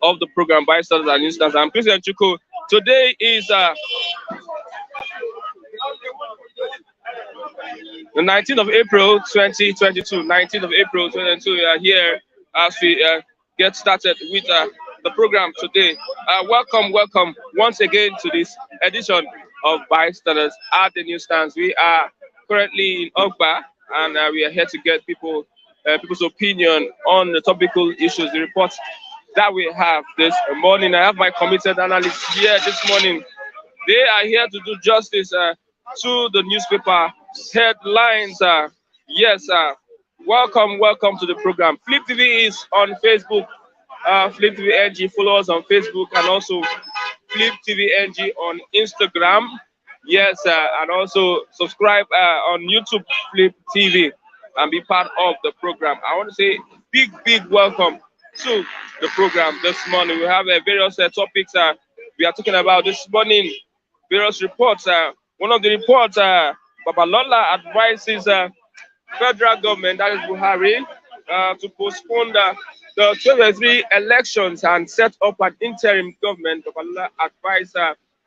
of the program by Stars and Instance. I'm President Chuko. Today is the 19th of April 2022. 19th of April 2022. We are here as we get started with the program today. Welcome once again to this edition of Bystanders at the Newsstands. We are currently in Ogba, and we are here to get people's opinion on the topical issues, the reports that we have this morning. I have my committed analysts here this morning. They are here to do justice to the newspaper headlines. Yes, welcome to the program. Flip TV is on Facebook. Flip TV NG, follow us on Facebook, and also Flip TV NG on Instagram. Yes, and also subscribe on YouTube Flip TV and be part of the program. I want to say big welcome to the program this morning. We have various topics we are talking about this morning, various reports. One of the reports, Babalola advises federal government, that is Buhari, to postpone the 2023 elections and set up an interim government. Babalola advised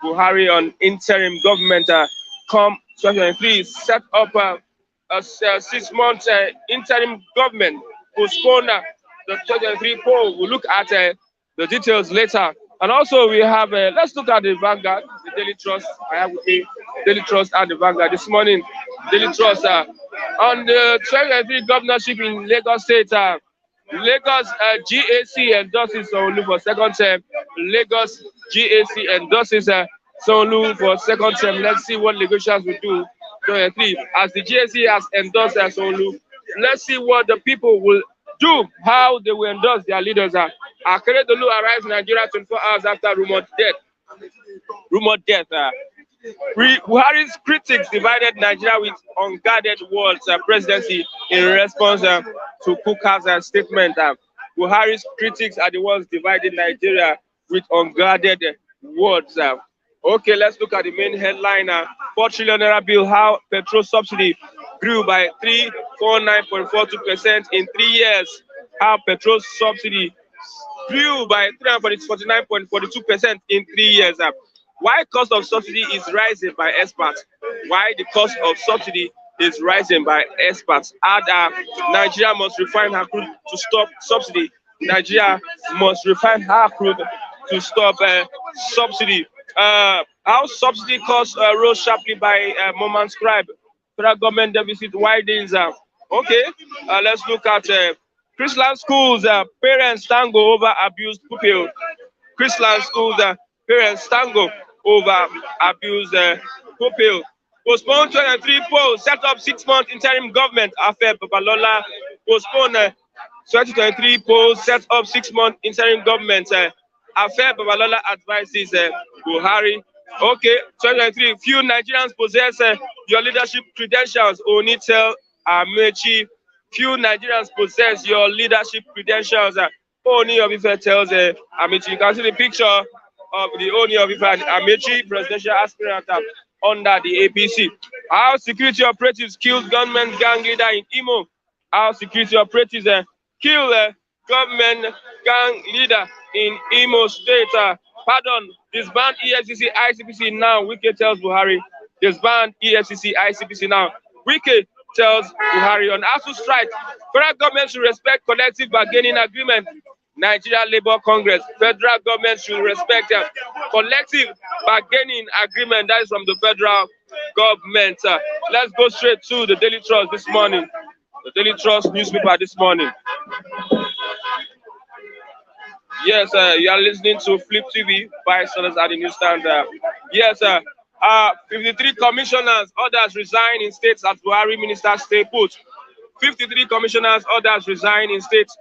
Buhari on interim government come 2023, set up a 6-month interim government, postpone the 2023 poll. We'll look at the details later. And also we have, let's look at the Vanguard, the Daily Trust. I have with me Daily Trust and the Vanguard this morning. Daily Trust on the 2023 governorship in Lagos State. Lagos GAC endorses Sanwo-Olu for second term. Lagos GAC endorses Sanwo-Olu for second term. Let's see what negotiations will do. 2023, as the GAC has endorsed Sanwo-Olu, let's see what the people will do, how they will endorse their leaders. Akeredolu arrives in Nigeria 24 hours after rumored death. Buhari's critics divided Nigeria with unguarded words. Presidency in response to Kuka's statement. Buhari's critics are the ones dividing Nigeria with unguarded words. Okay, let's look at the main headline. 4 trillion naira bill, how petrol subsidy grew by 349.42% in 3 years. How petrol subsidy grew by 349.42% in 3 years. Why cost of subsidy is rising by experts? Why the cost of subsidy is rising by experts? Nigeria must refine her crude to stop subsidy. Nigeria must refine her crude to stop subsidy. How subsidy costs rose sharply by moment scribe. Federal government deficit widens. Okay, let's look at Christian schools. Parents tango over abused pupil. Christian schools. Parents tango over abused pupil. Postpone 2023 poll. Set up 6-month interim government. After Babalola postpone 2023 poll. Set up 6-month interim government. After Babalola advises Buhari. Okay, 2023. Few Nigerians possess your leadership credentials. Oni tell Amechi. Few Nigerians possess your leadership credentials. Oni of Ife tells Amechi. You can see the picture of the Oni of Ife and Amechi, presidential aspirant under the APC. How security operatives killed gunman gang leader in Imo. How security operatives killed government gang leader in Imo State. Pardon, disband EFCC, ICPC now. Wike tells Buhari. Disband EFCC, ICPC now. Wike tells Buhari on ASU strike. Federal government should respect collective bargaining agreement. Nigeria Labour Congress. Federal government should respect collective bargaining agreement. That is from the federal government. Let's go straight to the Daily Trust this morning. The Daily Trust newspaper this morning. Yes, you are listening to Flip TV by Stars at the Newsstand. Yes, 53 commissioners, others resign in states as Buhari ministers stay put. 53 commissioners, others resign in states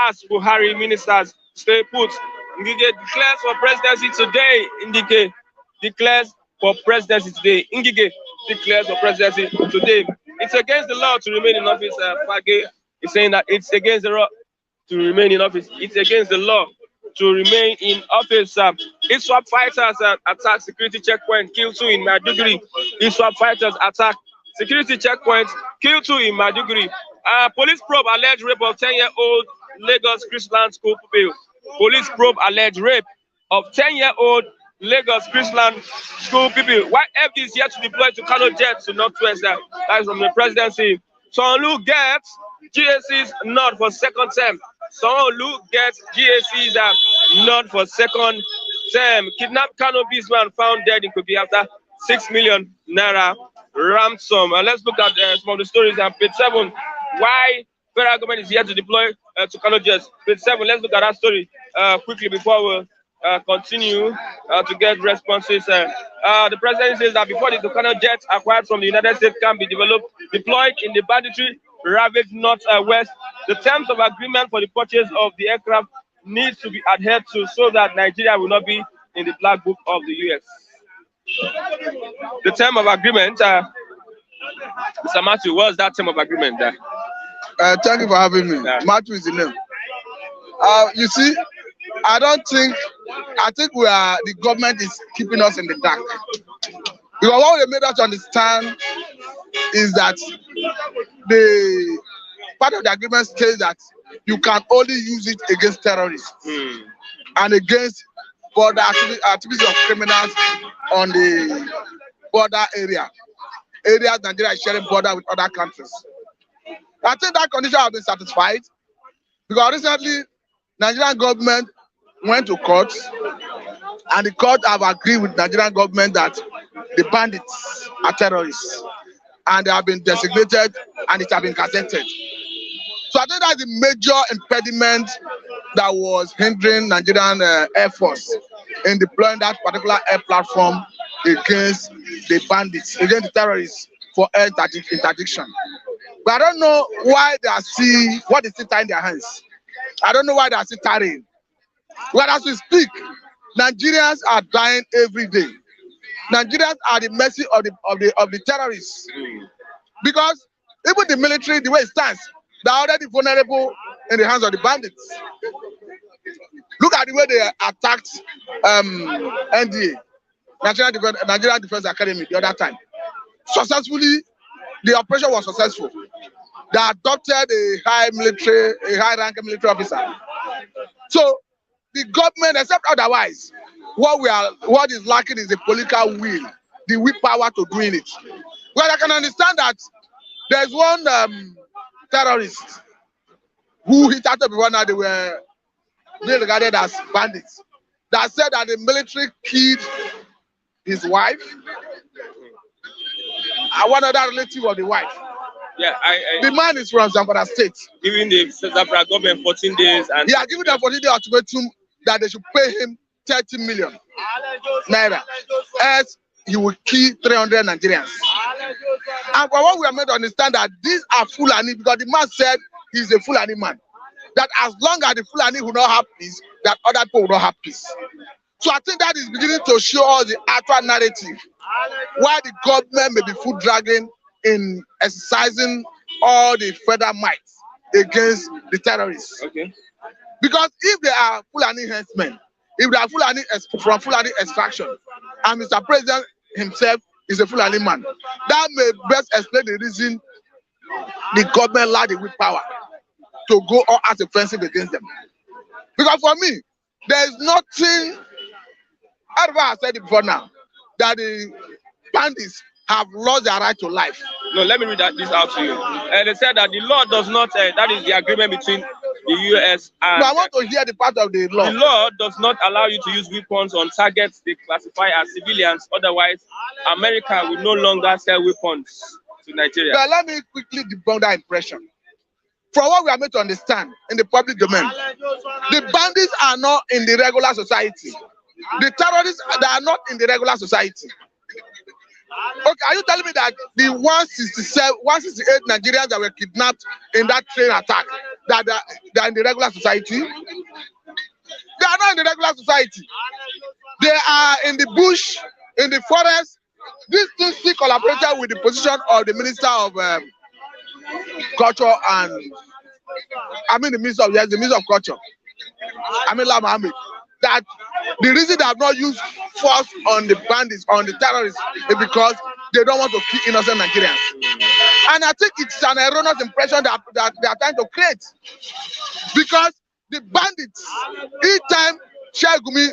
as Buhari ministers stay put. Ngige declares for presidency today. Ngige declares for presidency today. Ngige declares for presidency today. It's against the law to remain in office. Fage is saying that it's against the law to remain in office. It's against the law to remain in office. ISWAP fighters attack security checkpoint, kill 2 in Maiduguri. ISWAP fighters attack security checkpoint, kill 2 in Maiduguri. Police probe alleged rape of 10-year-old Lagos Christian school pupil. Police probe alleged rape of 10-year-old Lagos Chrisland school people. Why FD is yet to deploy to Kano Jet to Northwest? That is from the presidency. Sanwo-Olu gets GAC's nod for second term. Sanwo-Olu gets GAC's nod for second term. Kidnapped Kano businessman found dead in Kogi after 6 million naira ransom. Let's look at some of the stories on page 7. Why federal government is here to deploy to Kano Jet. Page 7. Let's look at that story quickly before we continue to get responses. The president says that before the Tucano jet acquired from the United States can be deployed in the banditry ravaged northwest, the terms of agreement for the purchase of the aircraft needs to be adhered to so that Nigeria will not be in the black book of the U.S. The term of agreement, Mr. Matthew, what's that term of agreement there? Thank you for having me. Matthew is the name. You see, I think the government is keeping us in the dark. Because what they made us understand is that the part of the agreement states that you can only use it against terrorists and against border activities of criminals on the border areas Nigeria is sharing border with other countries. I think that condition has been satisfied because recently Nigerian government went to court and the court have agreed with Nigerian government that the bandits are terrorists and they have been designated and it has been gazetted. So I think that's the major impediment that was hindering Nigerian Air Force in deploying that particular air platform against the bandits, against the terrorists for air interdiction. But I don't know why they are still tying their hands. I don't know why they are still tarrying. Well, as we speak, Nigerians are dying every day. Nigerians are the mercy of the terrorists. Because even the military, the way it stands, they are already vulnerable in the hands of the bandits. Look at the way they attacked NDA, Nigerian Defense Academy, the other time. Successfully, the operation was successful. They adopted a high-ranking military officer. So the government, except otherwise, what is lacking is the political will, the willpower to doing it. Well, I can understand that there's one terrorist who hit out before now they were being regarded as bandits that said that the military killed his wife and one other relative of the wife. Yeah, the man is from Zamfara State. Giving the Zamfara government 14 days and they are giving them 14-day ultimatum that they should pay him 30 million naira. Else he will kill 300 Nigerians. And for what we are made to understand that these are Fulani because the man said he's a Fulani man. That as long as the Fulani will not have peace, that other people will not have peace. So I think that is beginning to show us the actual narrative why the government may be foot dragging in exercising all the federal might against the terrorists. Okay. Because if they are Fulani henchmen, if they are Fulani from Fulani extraction, and Mr. President himself is a Fulani man, that may best explain the reason the government lacked the willpower to go all out offensive against them. Because for me, there is nothing, everybody has said it before now, that the bandits have lost their right to life. No, let me read this out to you. They said that the law does not, that is the agreement between the US and... No, I want to hear the part of the law. The law does not allow you to use weapons on targets they classify as civilians. Otherwise, America will no longer sell weapons to Nigeria. Now, let me quickly debunk that impression. From what we are made to understand in the public domain, the bandits are not in the regular society. The terrorists, they are not in the regular society. Okay, are you telling me that the 168 Nigerians that were kidnapped in that train attack, that they are in the regular society? They are not in the regular society. They are in the bush, in the forest. This thing still collaborated with the position of the Minister of Culture and the Minister of Culture, Amila Mohammed, that the reason they have not used force on the bandits, on the terrorists, is because they don't want to kill innocent Nigerians. And I think it's an erroneous impression that they are trying to create. Because The bandits, each time Shagumi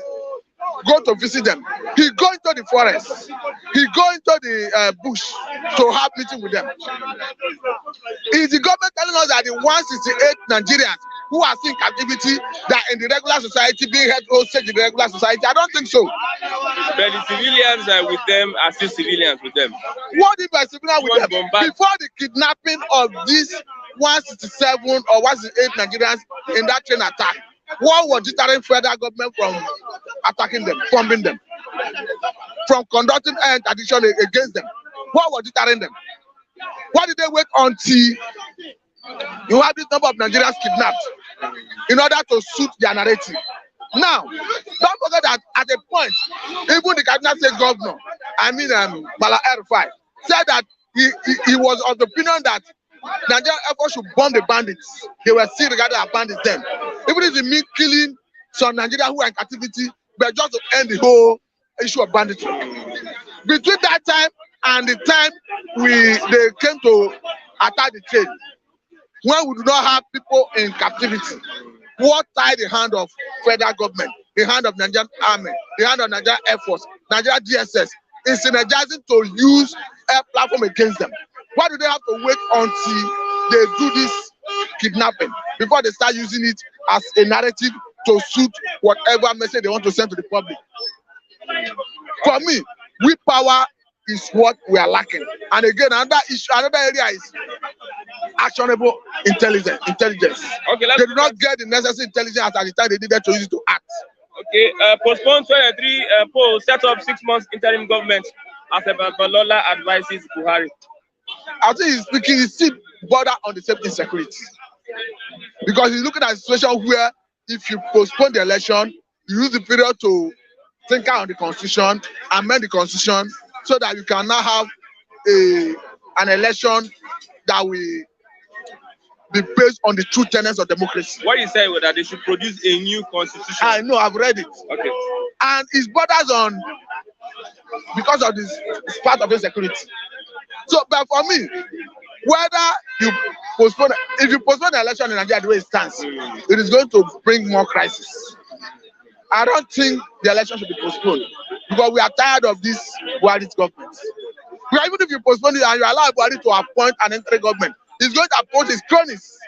go to visit them, he go into the forest, he go into the bush to have meeting with them. Is the government telling us that the 168 Nigerians who are still in captivity that in the regular society being held hostage in the regular society? I don't think so. But the civilians with them are still civilians with them. What if a civilian with them? Before the kidnapping of these 167 or 168 Nigerians in that train attack, what was deterring federal government from attacking them, bombing them, from conducting addiction against them? What was deterring them? Why did they wait until you have this number of Nigerians kidnapped in order to suit their narrative? Now, don't forget that at a point, even the Kaduna State governor, Bala El-Rufai, said that he was of the opinion that Nigerian Air Force should bomb the bandits. They were still regarded as bandits then. Even if it means killing some Nigerians who are in captivity, but just to end the whole issue of banditry. Between that time and the time they came to attack the train, when we do not have people in captivity, what tied the hand of federal government, the hand of Nigerian Army, the hand of Nigerian Air Force, Nigerian DSS, is synergizing to use a platform against them? Why do they have to wait until they do this kidnapping before they start using it as a narrative to suit whatever message they want to send to the public? For me, willpower is what we are lacking. And again, another issue, another area is actionable intelligence. Okay, they do not get the necessary intelligence at the time they needed to use it to act. Okay, postpone 23 polls, set up 6 months interim government after Babalola advises Buhari. I think he's speaking, he's still border on the safety security. Because he's looking at a situation where if you postpone the election, you use the period to think out on the constitution, amend the constitution, so that you can now have an election that will be based on the true tenets of democracy. What you say was that they should produce a new constitution. I know, I've read it. Okay. And it borders on, because of this, it's part of the security. So, but for me, whether you postpone, if you postpone the election in Nigeria the way it stands, it is going to bring more crisis. I don't think the election should be postponed because we are tired of this Buhari government. Because even if you postpone it and you allow Buhari to appoint an interim government, he's going to appoint his cronies.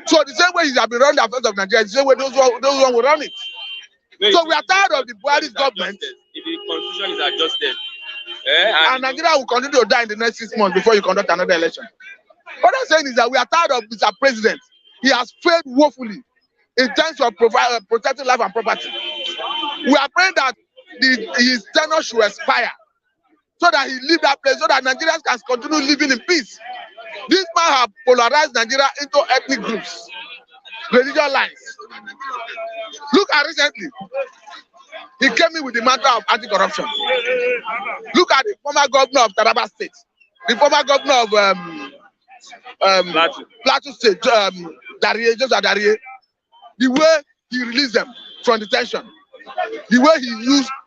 So the same way he has been running the affairs of Nigeria, the same way those one will run it. No, so we are tired of the Buhari government. If the constitution is adjusted, and Nigeria will continue to die in the next 6 months before you conduct another election. What I'm saying is that we are tired of Mr. President. He has failed woefully in terms of protecting life and property. We are praying that his tenure should expire so that he leave that place, so that Nigerians can continue living in peace. This man has polarized Nigeria into ethnic groups, religious lines. Look at recently, he came in with the matter of anti-corruption. Look at the former governor of Taraba State, the former governor of Plateau State, Joseph Darie. The way he released them from detention, the way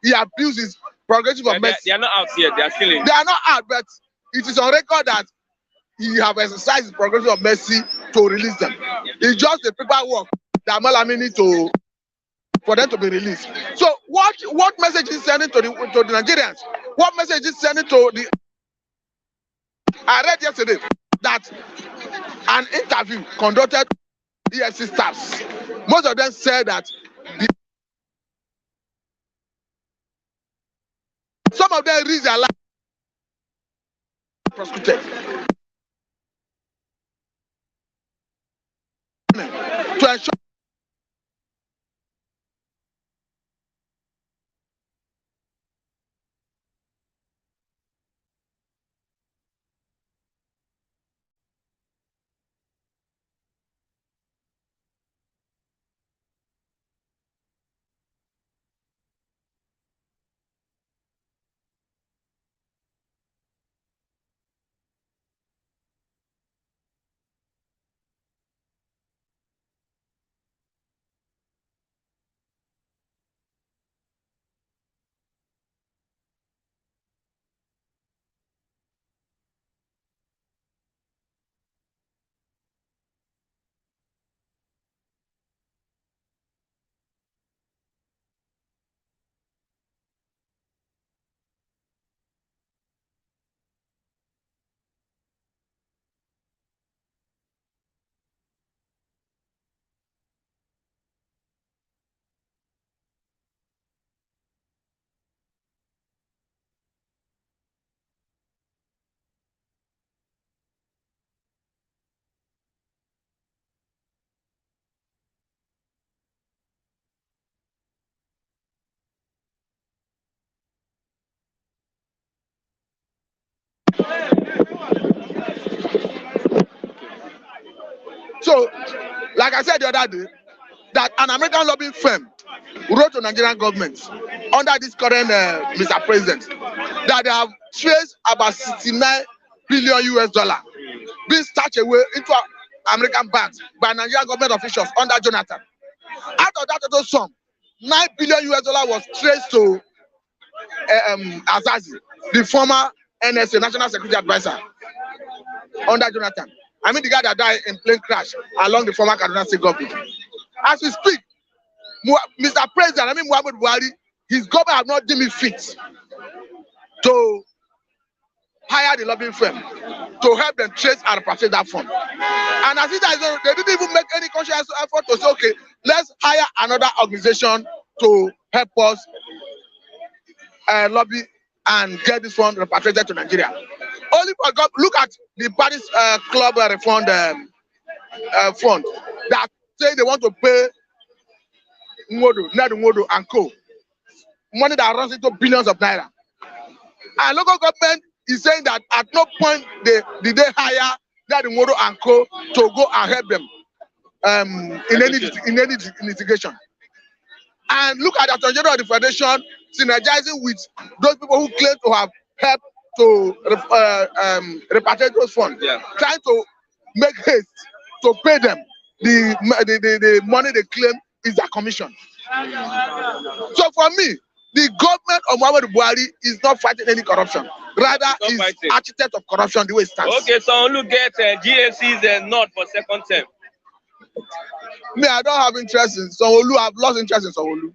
he abused his prerogative of mercy. They are not out yet, they are still in. They are not out, but it is on record that he have exercised his prerogative of mercy to release them. It's just the paperwork that Malami need for them to be released. So what message is sending to the Nigerians? What message is sending to the? I read yesterday that an interview conducted EFC staffs. Most of them said that some of them risk their life prosecuted to ensure So, like I said the other day, that an American lobbying firm wrote to Nigerian government under this current Mr. President that they have traced about 69 billion US dollar being stashed away into American banks by Nigerian government officials under Jonathan. Out of that total sum, 9 billion US dollar was traced to Azazi, the former NSA, National Security Advisor, under Jonathan. I mean the guy that died in plane crash along the former Kaduna State government. As we speak, Mr. President, Muhammad Buhari, his government have not deemed it fit to hire the lobbying firm to help them trace and repatriate that fund. And as it is, they didn't even make any conscious effort to say, okay, let's hire another organization to help us lobby and get this fund repatriated to Nigeria. Only for God, look at the Paris Club refund fund that say they want to pay Ned Nwodo and co. Money that runs into billions of naira. And local government is saying that at no point did they hire Ned Nwodo and co to go and help them in any litigation. And look at the Attorney General of the Federation synergizing with those people who claim to have helped to repatriate those funds, trying to make haste to pay them the money they claim is their commission. So for me, the government of Muhammad Buhari is not fighting any corruption. Rather, is architect of corruption the way it stands. Okay, so look at GAC's not for second term. Me, I don't have interest in Sanwo-Olu. I've lost interest in Sanwo-Olu.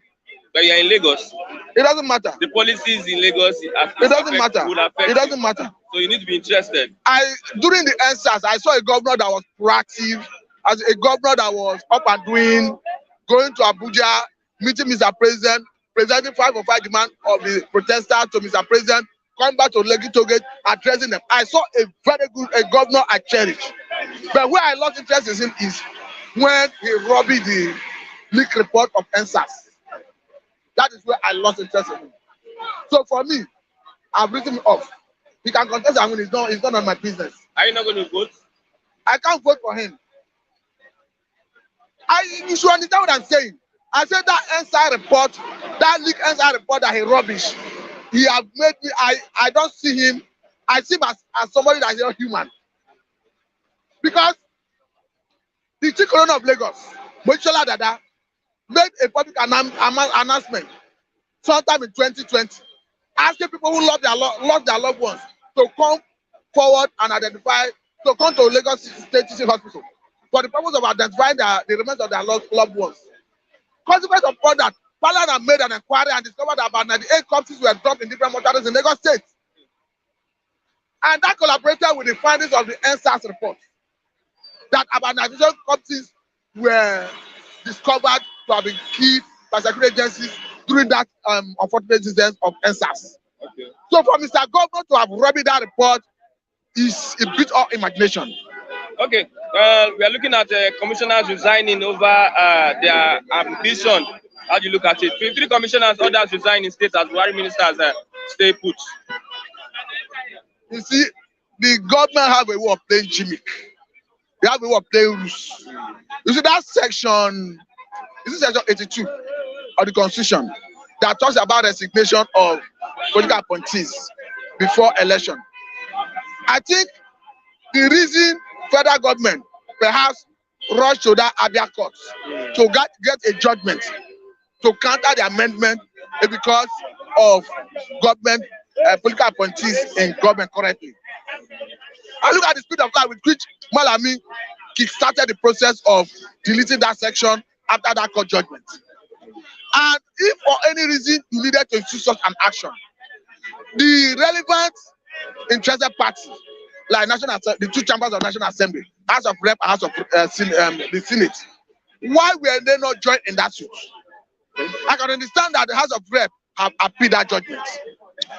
But you're in Lagos. It doesn't matter. The policies in Lagos it doesn't matter. It doesn't matter. So you need to be interested. During the NSAS, I saw a governor that was proactive, as a governor that was up and doing, going to Abuja, meeting Mr. President, presenting 5 or 5 demands of the protesters to Mr. President, coming back to Lekki Tollgate, addressing them. I saw a very good governor I cherish. But where I lost interest in him is when he robbed the leak report of NSAS. That is where I lost interest in him. So for me, I've written him off. He can contest and win. It's not on my business. Are you not going to vote? I can't vote for him. You should understand what I'm saying. I said that NSAS report, that leak NSAS report that he rubbish, he have made me, I don't see him, I see him as somebody that is not human. Because the chief coroner of Lagos, Babalola Dada, made a public announcement sometime in 2020, asking people who lost their loved ones to come forward and identify, to come to Lagos State Teaching Hospital for the purpose of identifying the remains of their loved ones. Consequence of all that, Parliament made an inquiry and discovered that about 98 corpses were dropped in different mortuaries in Lagos State. And that collaborated with the findings of the NSAS report, that about 97 corpses were discovered to have been killed by security agencies during that unfortunate incident of NSAS. Okay. So for Mr. Governor to have rubbed that report is a bit of imagination. Okay, we are looking at commissioners resigning over their ambition. How do you look at it? 3 commissioners, others resign in state as Buhari ministers stay put. You see, the government have a way of playing gimmick. They have a way of playing rules. You see that section, this is section 82 of the Constitution that talks about resignation of political appointees before election. I think the reason federal government perhaps rushed to that Abia court to get a judgment to counter the amendment is because of government political appointees in government currently. I look at the speed of life with which Malami kick-started the process of deleting that section after that court judgment. And if for any reason you needed to issue such an action, the relevant interested parties, like the 2 chambers of National Assembly, House of Rep and House of the Senate, why were they not joined in that suit? I can understand that the House of Rep have appealed that judgment.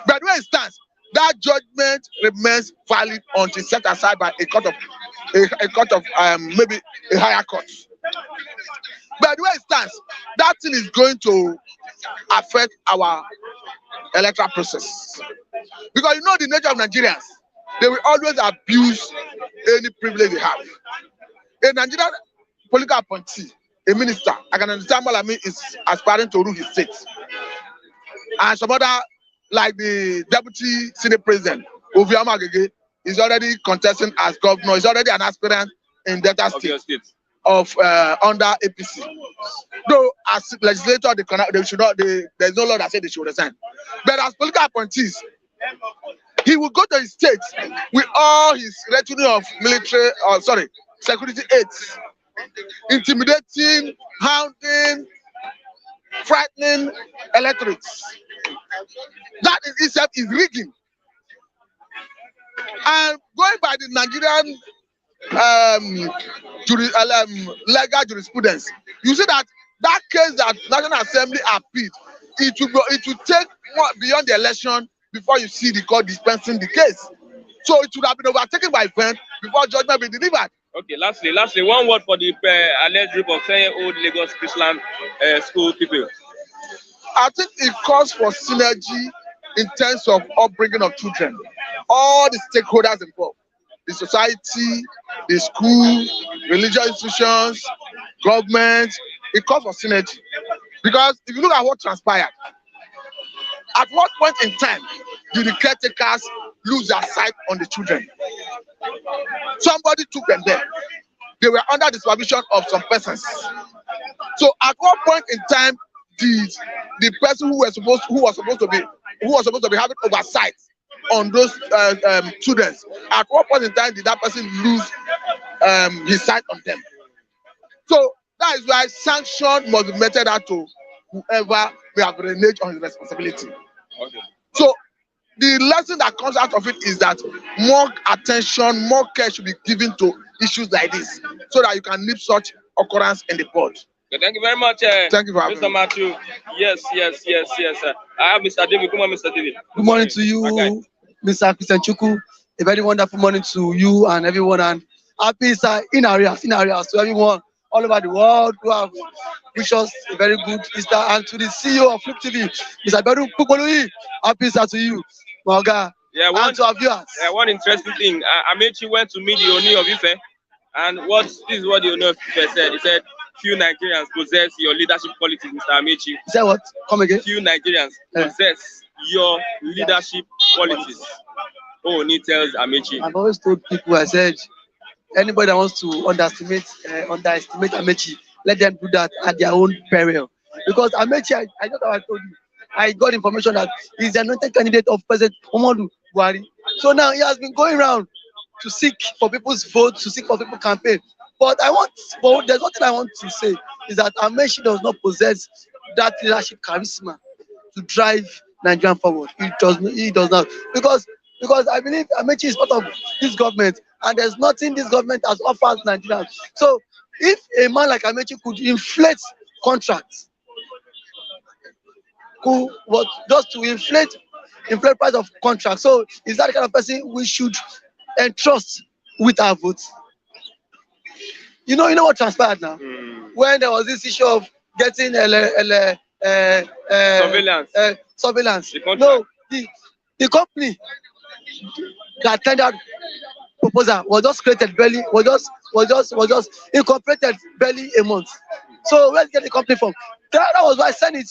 But where it stands, that judgment remains valid until set aside by a court of maybe a higher court. But where it stands, that thing is going to affect our electoral process. Because you know the nature of Nigerians, they will always abuse any privilege they have. A Nigerian political appointee, a minister, I can understand Malami is aspiring to rule his state. And some other, like the deputy senate president, Oviama Agege, is already contesting as governor. He's already an aspirant in Delta State of under APC. Though as legislator, they should not. There's no law that said they should resign. But as political appointees, he will go to his state with all his retinue of military, security aides, intimidating, hounding, frightening electorates. That in itself is rigging. And going by the Nigerian legal jurisprudence, you see that case that National Assembly appealed, it will take more beyond the election before you see the court dispensing the case. So it would have been overtaken by event before judgment be delivered. Okay, lastly, one word for the alleged group of 10-year-old Lagos Christian school people. I think it calls for synergy in terms of upbringing of children. All the stakeholders involved, the society, the school, religious institutions, government, it calls for synergy. Because if you look at what transpired, at what point in time did the caretakers lose their sight on the children? Somebody took them there. They were under the supervision of some persons. So at what point in time did the person who was supposed to be having oversight on those students, at what point in time did that person lose his sight on them? So that is why sanction must be meted out to whoever may have reneged on his responsibility. Okay. So the lesson that comes out of it is that more attention, more care should be given to issues like this, so that you can nip such occurrence in the bud. Okay, thank you very much. Thank you for having Mr. Matthew. Yes. I have Mr. David. Good morning, Mr. David. Good morning to you, Mr. Christian Chuku. A very wonderful morning to you and everyone, and happy in areas to everyone all over the world who have wished us a very good Easter, and to the CEO of Flip TV, Mr. Beru Pukoluyi, happy Easter to you, Moga, and to our viewers. One interesting thing, Amechi went to meet the Oni of Ife, and this is what the Oni of Ife said. He said, few Nigerians possess your leadership qualities, Mr. Amechi. He said what? Come again. Few Nigerians possess your leadership qualities. Oni tells Amechi. I've always told people, I said, anybody that wants to underestimate Amechi, let them do that at their own peril. Because Amechi, I know how I told you, I got information that he's the anointed candidate of President Buhari. So now he has been going around to seek for people's vote, to seek for people's campaign. But there's one thing I want to say, is that Amechi does not possess that leadership charisma to drive Nigeria forward. He does not. Because I believe Amechi is part of this government, and there's nothing this government has offered Nigerians. So if a man like Amechi could inflate contracts, just to inflate price of contracts, so is that the kind of person we should entrust with our votes? You know what transpired now? When there was this issue of getting surveillance. The company that tendered proposal was just created barely, was just incorporated barely a month. So where did you get the company from? That was why Senate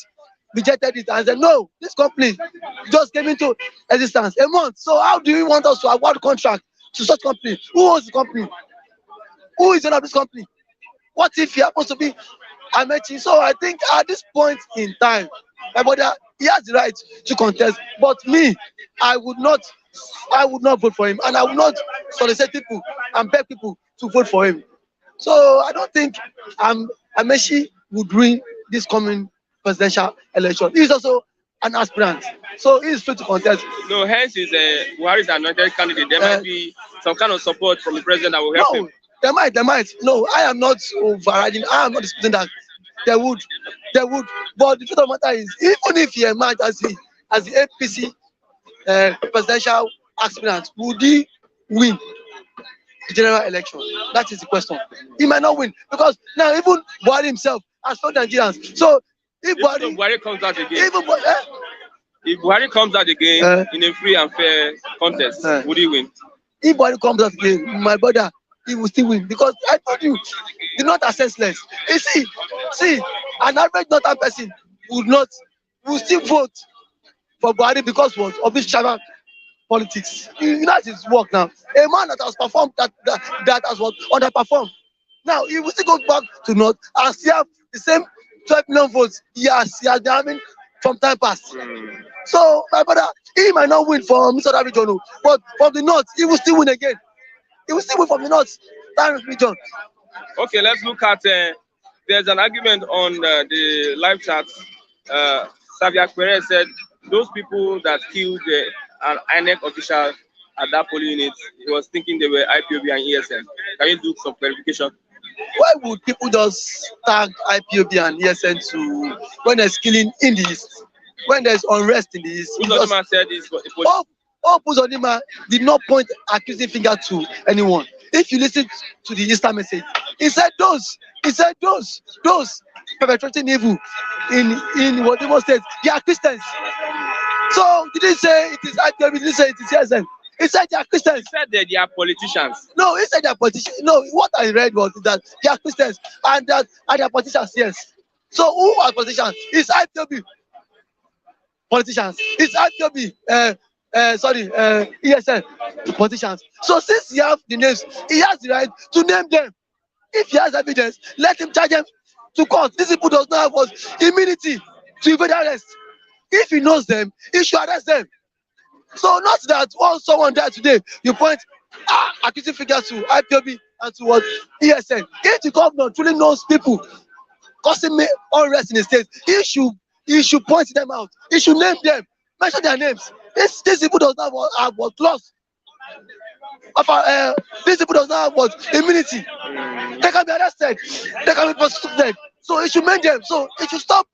rejected it and said, no, this company just came into existence a month. So how do you want us to award contract to such company? Who owns the company? Who is the owner of this company? What if he happens to be Amechi? So I think at this point in time, my brother, he has the right to contest. But me, I would not vote for him, and I would not solicit people and beg people to vote for him. So I don't think Amechi would win this coming presidential election. He is also an aspirant, so he is free to contest. No, hence is Buhari's anointed candidate. There might be some kind of support from the president that will help him. They might. No, I am not overriding. I am not disputing that. They would. But the truth of the matter is, even if he emerged as the APC presidential aspirant, would he win the general election? That is the question. He might not win, because now even Buhari himself has failed Nigerians. So if Buhari comes out again, if Buhari comes out again in a free and fair contest, would he win? If Buhari comes out again, my brother, he will still win, because I told you, the North are senseless. You see, an average Northern person will still vote for Buhari because what of this tribal politics. That's his work now. A man that has performed that has what underperformed. Now he will still go back to North and still have the same 12 million votes he has been having from time past. So my brother, he might not win from Southern region, but from the North, he will still win again. He will still win from the North, that region. Okay, let's look at. There's an argument on the live chat. Xavier Perez said those people that killed an INEC official at that polling unit, he was thinking they were IPOB and ESN. Can you do some clarification? Why would people just tag IPOB and ESN to when there's killing in the East, when there's unrest in the East? Uzodinma said this. Uzodinma did not point accusing finger to anyone. If you listen to the Easter message, he said those perpetrating evil in whatever state, they are Christians. So he didn't say it is IPOB, he didn't say it is ESN. He said they are Christians. He said that they are politicians. No, he said they are politicians. No, what I read was that they are Christians and they are politicians, yes. So who are politicians? It's IPOB politicians. It's IPOB, ESN politicians. So since he has the names, he has the right to name them. If he has evidence, let him charge them to court. These people does not have what immunity to evade arrest. If he knows them, he should arrest them. So not that once someone died today, you point accusing figures to IPOB and to what ESN. If the governor truly knows people causing me unrest in the state, he should point them out. He should name them, mention their names. These people does not have what clause. These people does not have what immunity. They can be arrested. They can be prosecuted. So he should name them. So it should stop.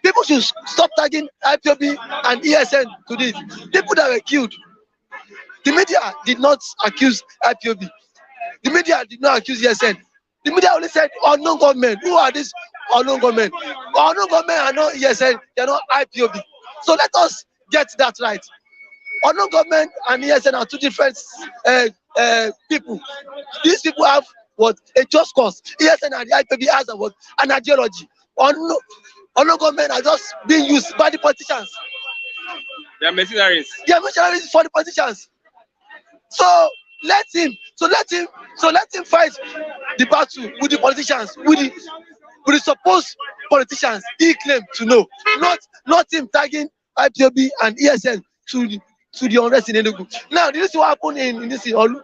People should stop tagging IPOB and ESN to this. People that were killed. The media did not accuse IPOB. The media did not accuse ESN. The media only said unknown government. Who are these unknown government? Unknown government are not ESN. They are not IPOB. So let us get that right. Unknown government and ESN are two different people. These people have what a just cause. ESN and the IPOB has an ideology. Unknown government are just being used by the politicians. They are mercenaries. They are mercenaries for the politicians. So let him fight the battle with the politicians, with the supposed politicians he claimed to know. Not him tagging IPOB and ESN to the unrest in Enugu. Now, did you see what happened in this Olu?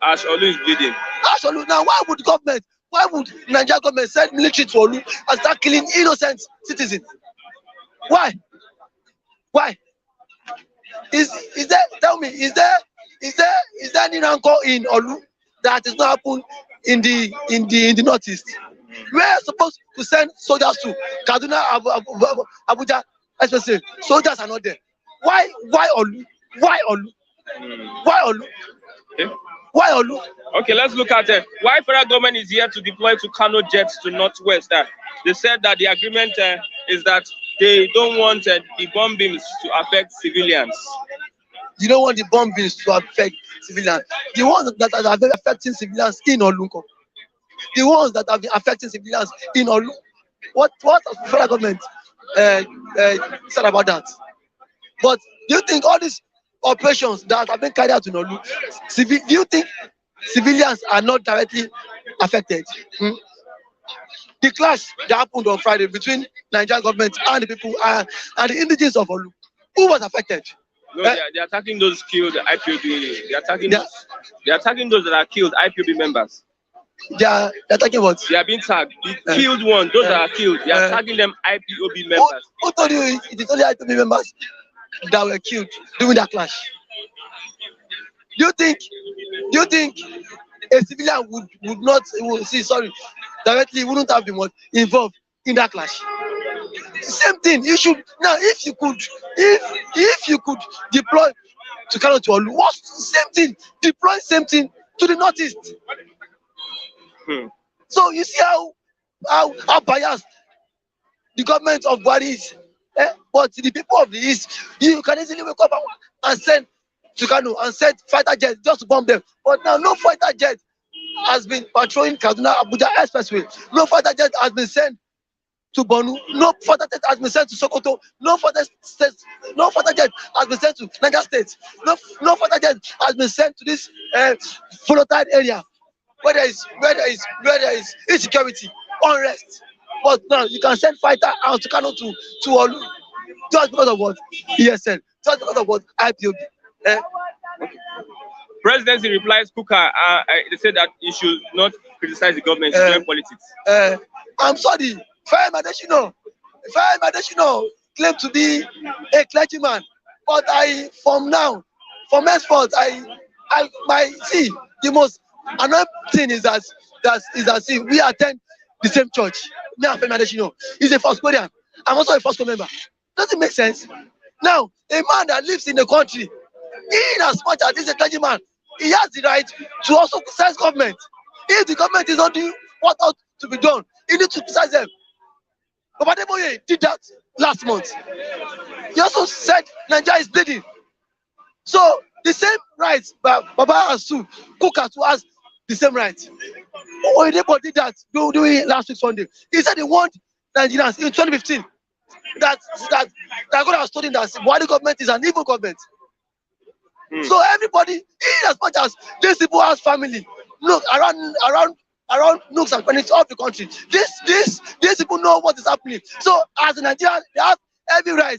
Ash Olu is bleeding. Ash Olu. Now, why would Nigeria government send military to Olu and start killing innocent citizens? Why? Is there? Tell me, is there any rancor in Olu that is not happened in the northeast? We are supposed to send soldiers to Kaduna, Abuja, especially. Soldiers are not there. Why Olu? Why Olu? Why Olu? Okay. Why Olu? Okay, let's look at why federal government is here to deploy to Kano jets to northwest. They said that the agreement is that they don't want the bomb beams to affect civilians. You don't want the bomb beams to affect civilians. The ones that are affecting civilians in Olunko. The ones that have been affecting civilians in Olu. What has the federal government said about that? But do you think all these operations that have been carried out in Olu, do you think civilians are not directly affected? The clash that happened on Friday between Nigerian government and the people and the indigenous of Olu, who was affected? No, they are attacking those killed IPOB. They are attacking those that are killed IPOB members. They are attacking what? They are being tagged. The killed one, those that are killed, they are tagging them IPOB members. Who told you it is only IPOB members that were killed during that clash? Do you think a civilian would not directly wouldn't have been involved in that clash? Same thing. You should now if you could deploy to Kano to Olu, what's the same thing? Deploy same thing to the northeast. So you see how biased the government of Buhari is. But the people of the east, you can easily wake up and send to Kano and sent fighter jets just to bomb them. But now no fighter jet has been patrolling Kaduna Abuja expressway. No fighter jet has been sent to Bonu. No fighter jet has been sent to Sokoto. No fighter jet has been sent to Niger State. No fighter jet has been sent to this volatile area where there is insecurity, unrest. But now you can send fighter out to Kano to Olu just because of what? ESL. Just because of what? IPOB. Presidency replies Kuka. They said that you should not criticize the government in politics. I'm sorry. Fair Madeshino claimed to be a clergyman, but from henceforth, the most annoying thing is that we attend the same church. Now, Fair Madeshino is a first Korean. I'm also a first member. Does it make sense? Now, a man that lives in the country, in as much as he's a clergyman, he has the right to also criticize government. If the government is not doing what ought to be done, he needs to criticize them. Babalola did that last month. He also said Nigeria is bleeding. So the same rights, Baba and Sue, Kuka to us the same rights. Oyedepo did that during last week Sunday. He said he warned Nigerians in 2015 that God has told him that Buhari government is an evil government. So everybody, in as much as these people has family, look around nooks and crannies of the country. These people know what is happening. So as a Nigerian, they have every right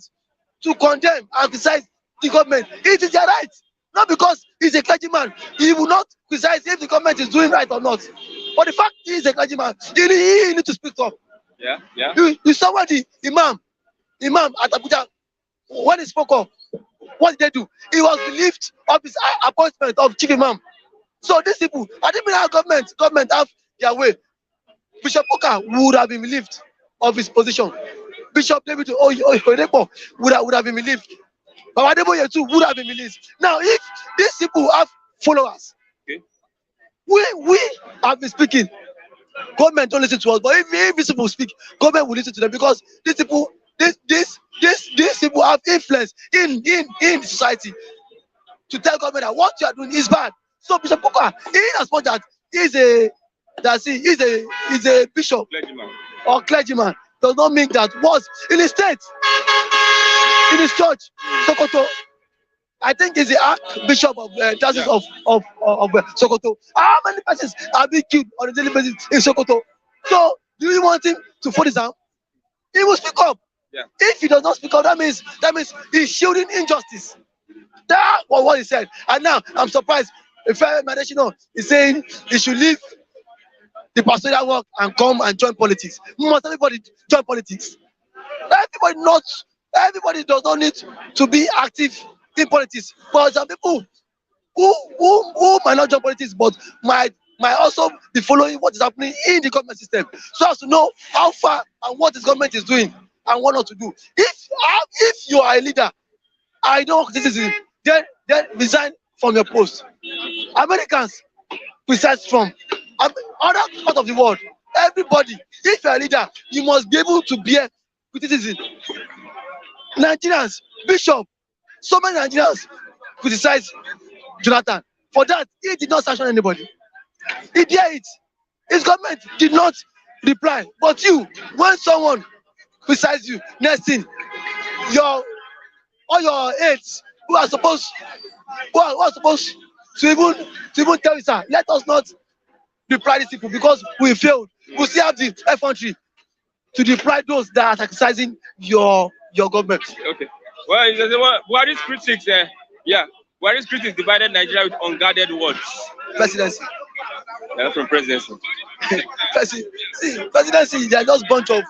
to condemn and criticize the government. It is their right. Not because he's a clergyman, he will not criticize if the government is doing right or not. But the fact he is a clergyman, he needs to speak up. Yeah. You saw what the imam at Abuja, when he spoke up, what did they do? He was relieved of his appointment of chief imam. So these people, I didn't mean our government have their way. Bishop Oka would have been relieved of his position. Bishop David Oyedepo would have been relieved. Babalola too would have been released. Now, if these people have followers, okay, we have been speaking. Government don't listen to us, but if these people speak, government will listen to them because these people have influence in society to tell government that what you are doing is bad. So Bishop Oka, in as much as he's a bishop or clergyman, does not mean that was in his state, in his church, Sokoto. I think he's the Archbishop of Diocese of Sokoto. How many persons are being killed on a daily basis in Sokoto? So do you want him to fold his arm? He will speak up. Yeah. If he does not speak up, that means he's shielding injustice. That was what he said. And now I'm surprised. If Madeshino is saying he should leave the pastoral work and come and join politics. Must everybody join politics? Everybody does not need to be active in politics. But some people who might not join politics but might also be following what is happening in the government system, so as to know how far and what this government is doing and what not to do. If you are a leader, I know criticism, then resign from your post. Americans criticize Trump. Other part of the world, everybody, if you are a leader, you must be able to bear criticism. Nigerians, Bishop, so many Nigerians criticize Jonathan. For that, he did not sanction anybody. He did it. His government did not reply. But you, when someone criticizes you, next thing, all your aides who are supposed to even tell you, sir, let us not reply these people because we failed. We still have the effrontery to reply those that are criticizing your government. Okay. Well, Buhari's critics, Buhari's critics divided Nigeria with unguarded words. Presidency. From presidency. Presidency, they are just bunch of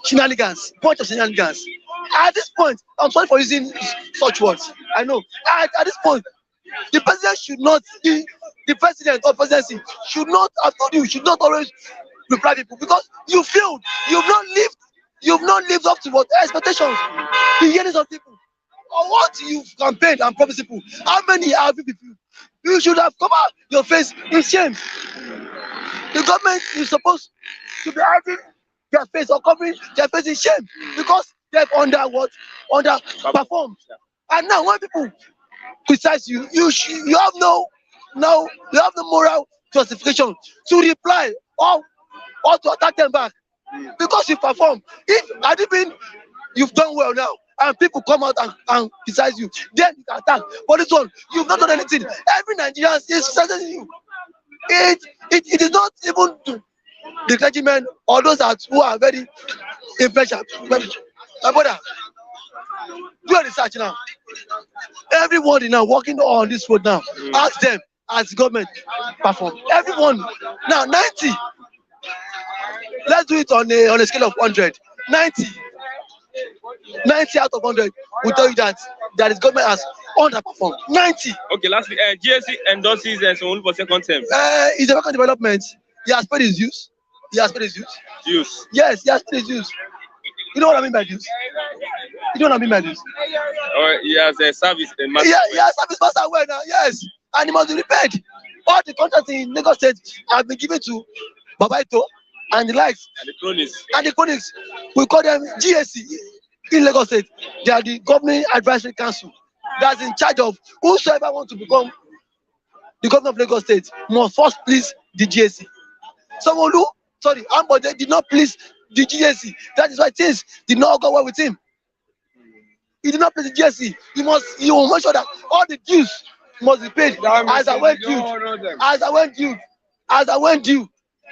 shenanigans. At this point, I'm sorry for using such words. I know. At this point, the president should not be, the president or presidency should not have told you, should not always reply people because you failed. You've not lived up to what expectations, the yearnings of people, or what you've campaigned and promised people. How many have you fulfilled? You should have covered your face in shame. The government is supposed to be hiding their face or covering their face in shame because they've underperformed. And now when people criticize you, you have no moral justification to reply or to attack them back because you perform. If had it been you've done well now and people come out and criticize you, then you can attack. But this one, you've not done anything. Every Nigerian is criticizing you. It is not even to the clergymen or those who are very influential. My brother, do a research now. Everyone now walking on this road now, ask them as government perform. Everyone now 90. Let's do it on a scale of 100. 90 out of 100 will tell you that is government has underperformed. 90. Okay, lastly, GSC endorses Sanwo-Olu for second term. It's a record development. He has paid his dues. Yes, he has paid his dues. You know what I mean by dues? Oh, he has a service in master. Yeah, he has service master well now, yes. And he must be repaid. All the contracts in Lagos State have been given to Babalola and the likes. And the cronies. We call them GSC in Lagos State. They are the Governing Advisory Council that's in charge of whosoever wants to become the governor of Lagos State must first please the GSC. Ambode did not please the GSC. That is why things did not go well with him. He did not please the GSC. He will make sure that all the dues must be paid as I went due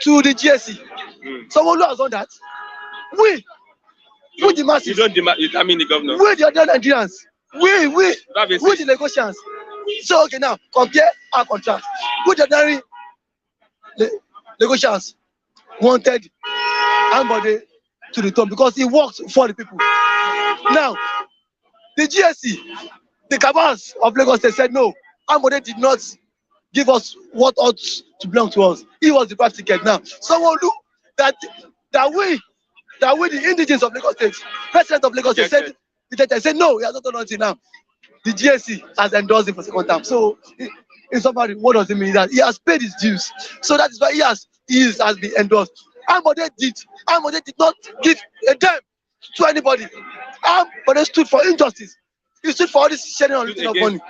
to the GSC. Sanwo-Olu has done that. We the masses. You don't determine the governor. We the other Nigerians. We the negotiations. So okay, now compare and contrast. We the ordinary negotiations wanted Ambode to return because he worked for the people. Now, the GSC, the cabals of Lagos State said no. Ambode did not give us what ought to belong to us. He was the private ticket. Now, Sanwo-Olu that we the indigents of Lagos State, president of Lagos State said no, he has not done nothing now. The GSC has endorsed him for second term. So, in summary, what does it mean? That he has paid his dues. So that is why he has been endorsed. Ambode did not give a damn to anybody. Ambode stood for injustice. He stood for all this sharing of money.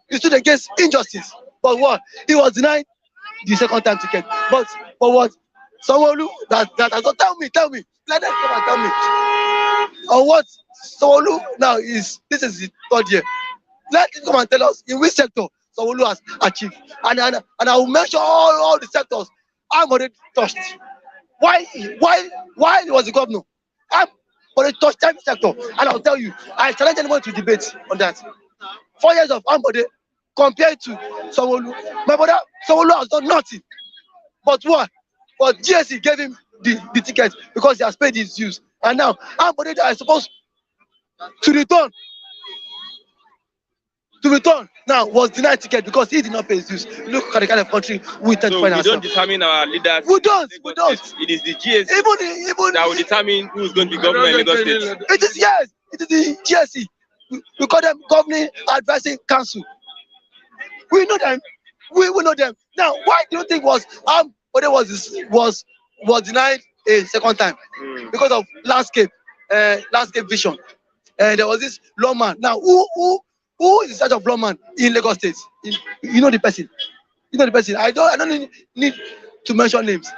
He stood against injustice. But what? He was denied the second time ticket. But what? Sanwo-Olu that has not tell me. Let them come and tell me. Or what? Sanwo-Olu now this is the third year. Let him come and tell us in which sector Sanwo-Olu has achieved. And I will mention all the sectors I'm already touched. Why he was the governor? I'm already touched every sector. And I'll tell you, I challenge anyone to debate on that. 4 years of Ambode compared to Sanwo-Olu. My brother, Sanwo-Olu has done nothing. But what? But GSC gave him the ticket because he has paid his dues. And now Ambode is supposed to return now was denied ticket because he did not pay his dues. Look at the kind of country we tend to find ourselves. We don't determine our leaders. We don't. It is the GSC even that will determine who is going to be governor in Lagos State. It is the GSC. We call them Governing Advisory Council. We know them. We know them. Now, why do you think was denied a second time? Because of landscape vision. There was this lawman. Now, who is in charge of lawman in Lagos State? You know the person. I don't need to mention names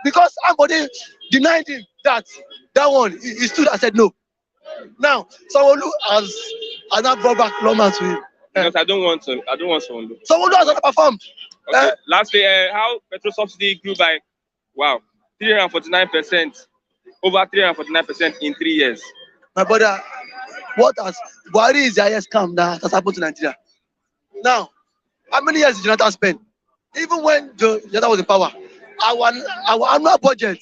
because Ambode denied him that one. He stood and said no. Now, Sanwo-Olu has now brought back lawman to him. Because I don't want Sanwo-Olu. Sanwo-Olu has not performed. Okay. Lastly, how petrol subsidy grew by 349%, over 349% in 3 years. My brother, Buhari is the highest scam that has happened to Nigeria. Now, how many years did Jonathan spend? Even when Jonathan was in power, our annual budget,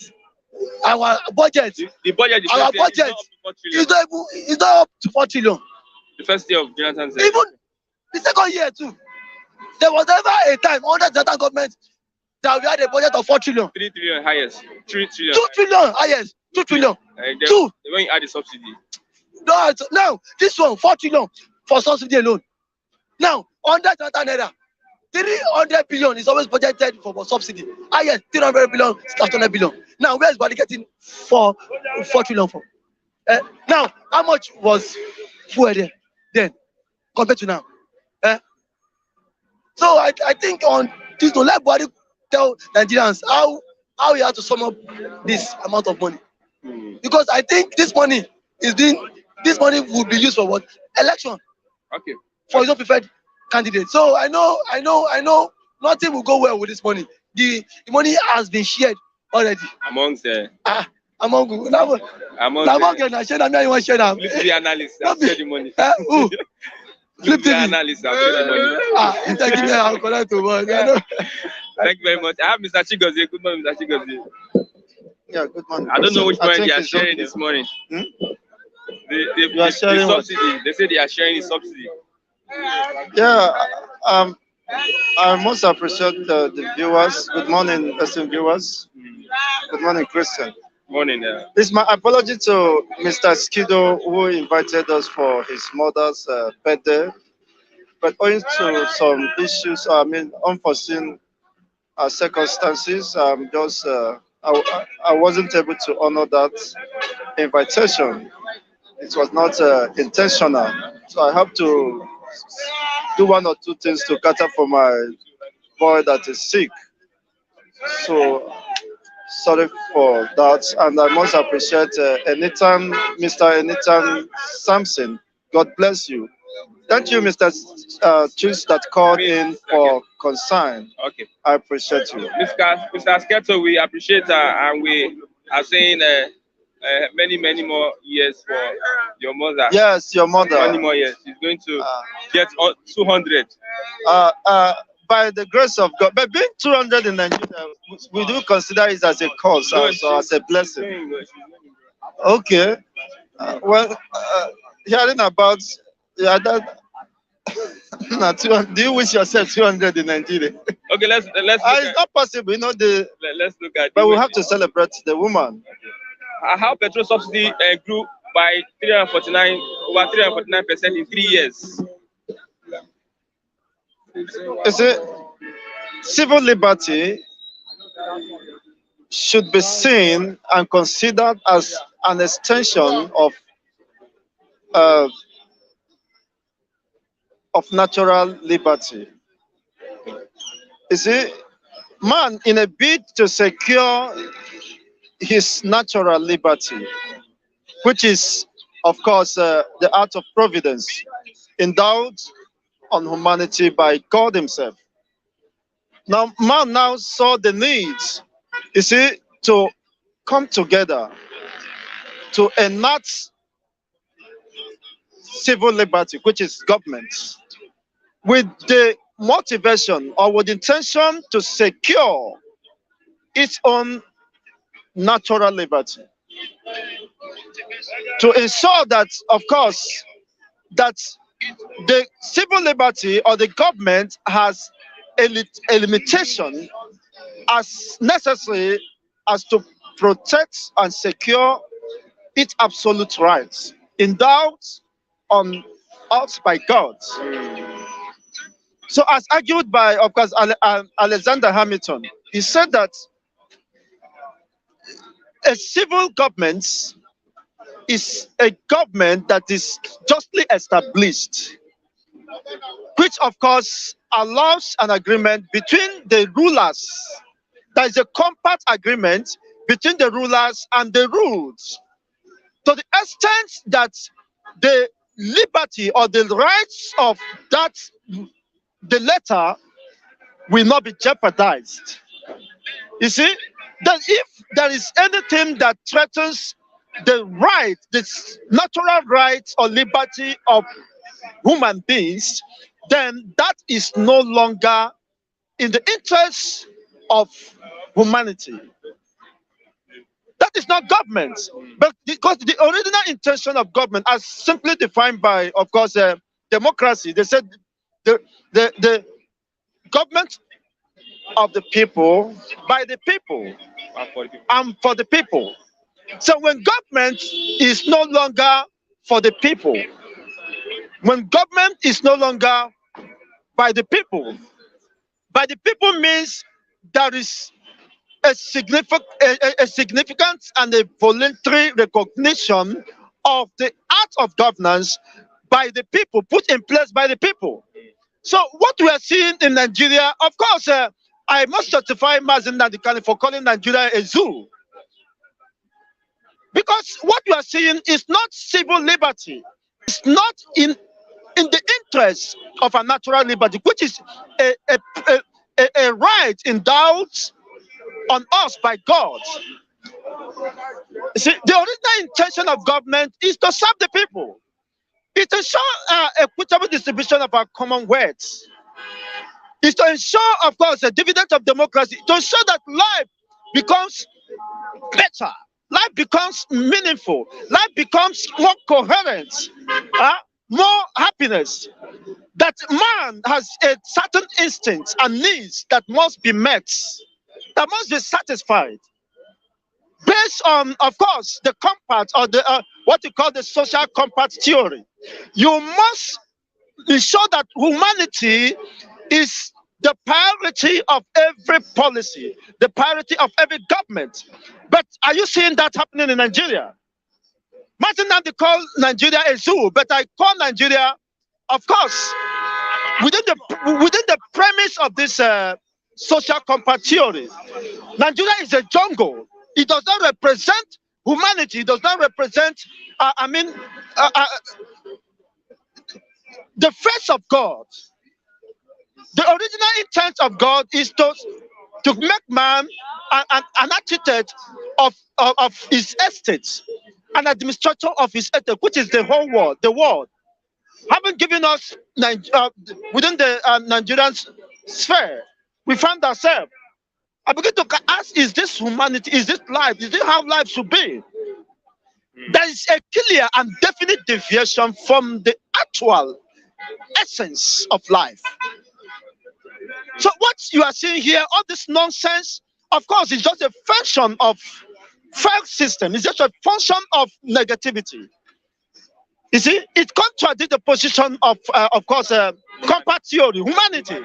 the budget is not up to 4 trillion. The first year of Jonathan's even the second year too. There was never a time under the Jonathan government that we had a budget of 4 trillion. 3 trillion highest. 3 trillion. 2 trillion highest. 2 trillion. When you add the subsidy. No, now this one 4 trillion for subsidy alone. Now under Jonathan era, 300 billion is always budgeted for subsidy. Highest 300 billion, 200 billion. Now where is Buhari getting 4 trillion from? Now how much was fuel there? Then compared to now. Eh? So I think on this, to let Buhari tell Nigerians how he had to sum up this amount of money. Because I think this money will be used for what? Election. Okay. For his own preferred candidate. So I know nothing will go well with this money. The money has been shared already. Amongst among them. Share them, you want share them. Flip the analysts have shared the money. Who? Flip the TV. analysts have shared the money. You take it there, I'll collect to one. Thank you very much. I have Mr. Chigozie. Good morning, Mr. Chigozie. Yeah, good morning. I don't know which money they are sharing this morning. The subsidy. They say they are sharing the subsidy. Yeah, I most appreciate the viewers. Good morning, esteemed viewers. Good morning, Christian. Morning. It's my apology to Mr. Skido, who invited us for his mother's birthday, but owing to some issues, unforeseen circumstances, I wasn't able to honor that invitation. It was not intentional, so I have to do one or two things to cater for my boy that is sick. So sorry for that, and I must appreciate Mr. Anytime Sampson. God bless you. Thank you, Mr. Choose that called in for concern. Okay. I appreciate you. Mr. Sketo, we appreciate and we are saying many more years for your mother. Yes, your mother. Many more years. She's going to get 200. By the grace of God. But being 200 in Nigeria, we do consider it as a cause, as a blessing. Okay. Hearing about that. Do you wish yourself 200 in Nigeria? Okay, let's it's not possible, let's look at. But we have to celebrate the woman. How petrol subsidy grew by over 349% in 3 years. You see, civil liberty should be seen and considered as an extension of natural liberty. You see, man, in a bid to secure his natural liberty, which is, of course, the art of providence, endowed on humanity by God himself. Now, man now saw the need, you see, to come together to enact civil liberty, which is government, with the motivation or with the intention to secure its own natural liberty. To ensure that, of course, that the civil liberty or the government has a limitation as necessary as to protect and secure its absolute rights, endowed on us by God. So as argued by, of course, Alexander Hamilton, he said that a civil government is a government that is justly established, which of course allows an agreement between the rulers. There is a compact agreement between the rulers and the ruled, to the extent that the liberty or the rights of the letter will not be jeopardized. You see, that if there is anything that threatens the right, the natural rights or liberty of human beings, then that is no longer in the interest of humanity. That is not government, but because the original intention of government, as simply defined by, of course, democracy, they said the government of the people, by the people, and for the people. So when government is no longer for the people, when government is no longer by the people means there is a significant and a voluntary recognition of the art of governance by the people, put in place by the people. So what we are seeing in Nigeria, of course, I must justify Mazen Nandikani for calling Nigeria a zoo. Because what you are seeing is not civil liberty. It's not in the interest of a natural liberty, which is a right endowed on us by God. See, the original intention of government is to serve the people. It's to ensure equitable distribution of our common wealth. It's to ensure, of course, the dividend of democracy, to ensure that life becomes better, life becomes meaningful, life becomes more coherent, more happiness. That man has a certain instinct and needs that must be met, that must be satisfied. Based on, of course, the compact or the what you call the social compact theory, you must ensure that humanity is the priority of every policy, the priority of every government. But are you seeing that happening in Nigeria? Martin Nandi called Nigeria a zoo, but I call Nigeria, of course, within the premise of this social compact theory, Nigeria is a jungle. It does not represent humanity. It does not represent, the face of God. The original intent of God is to make man an architect of his estate, an administrator of his estate, which is the whole world, the world. Having given us within the Nigerian sphere, we found ourselves. I begin to ask, is this humanity? Is this life? Is this how life should be? There is a clear and definite deviation from the actual essence of life. So what you are seeing here, all this nonsense, of course, is just a function of failed system. It's just a function of negativity. You see, it contradicts the position of course, compact theory, humanity,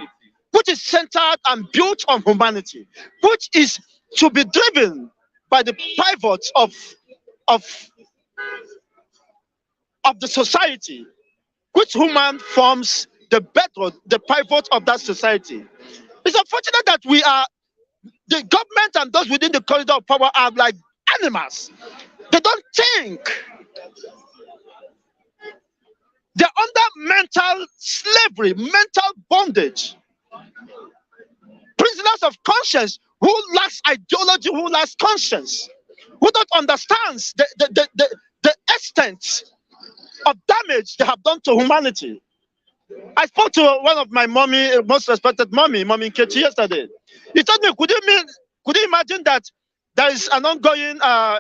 which is centered and built on humanity, which is to be driven by the pivots of the society, which human forms the bedrock, the pivot of that society. It's unfortunate that the government and those within the corridor of power are like animals. They don't think. They're under mental slavery, mental bondage. Prisoners of conscience who lacks ideology, who lacks conscience, who don't understand the extent of damage they have done to humanity. I spoke to one of my most respected mommy Nkechi yesterday. He told me, could you imagine that there is an ongoing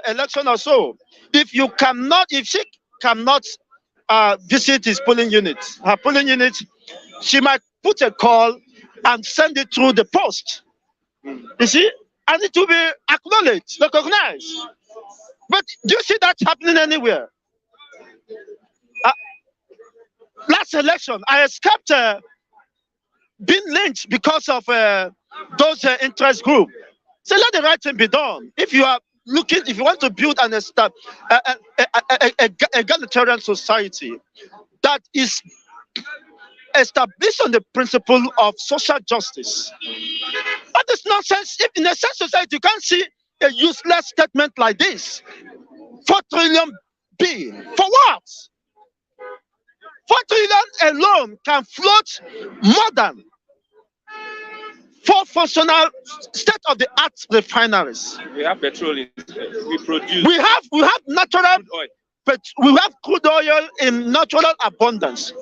election or so? If she cannot visit his polling unit, her polling unit, she might put a call and send it through the post. You see? And it will be acknowledged, recognized. But do you see that happening anywhere? Last election, I escaped being lynched because of those interest groups. So let the right thing be done. If you want to build an egalitarian society that is established on the principle of social justice, but it's nonsense. If in a such society you can't see a useless statement like this, 4 trillion bill for what? 4 trillion alone can float more than 4 functional state-of-the-art refineries. We have petroleum. We produce. We have natural oil. But we have crude oil in natural abundance.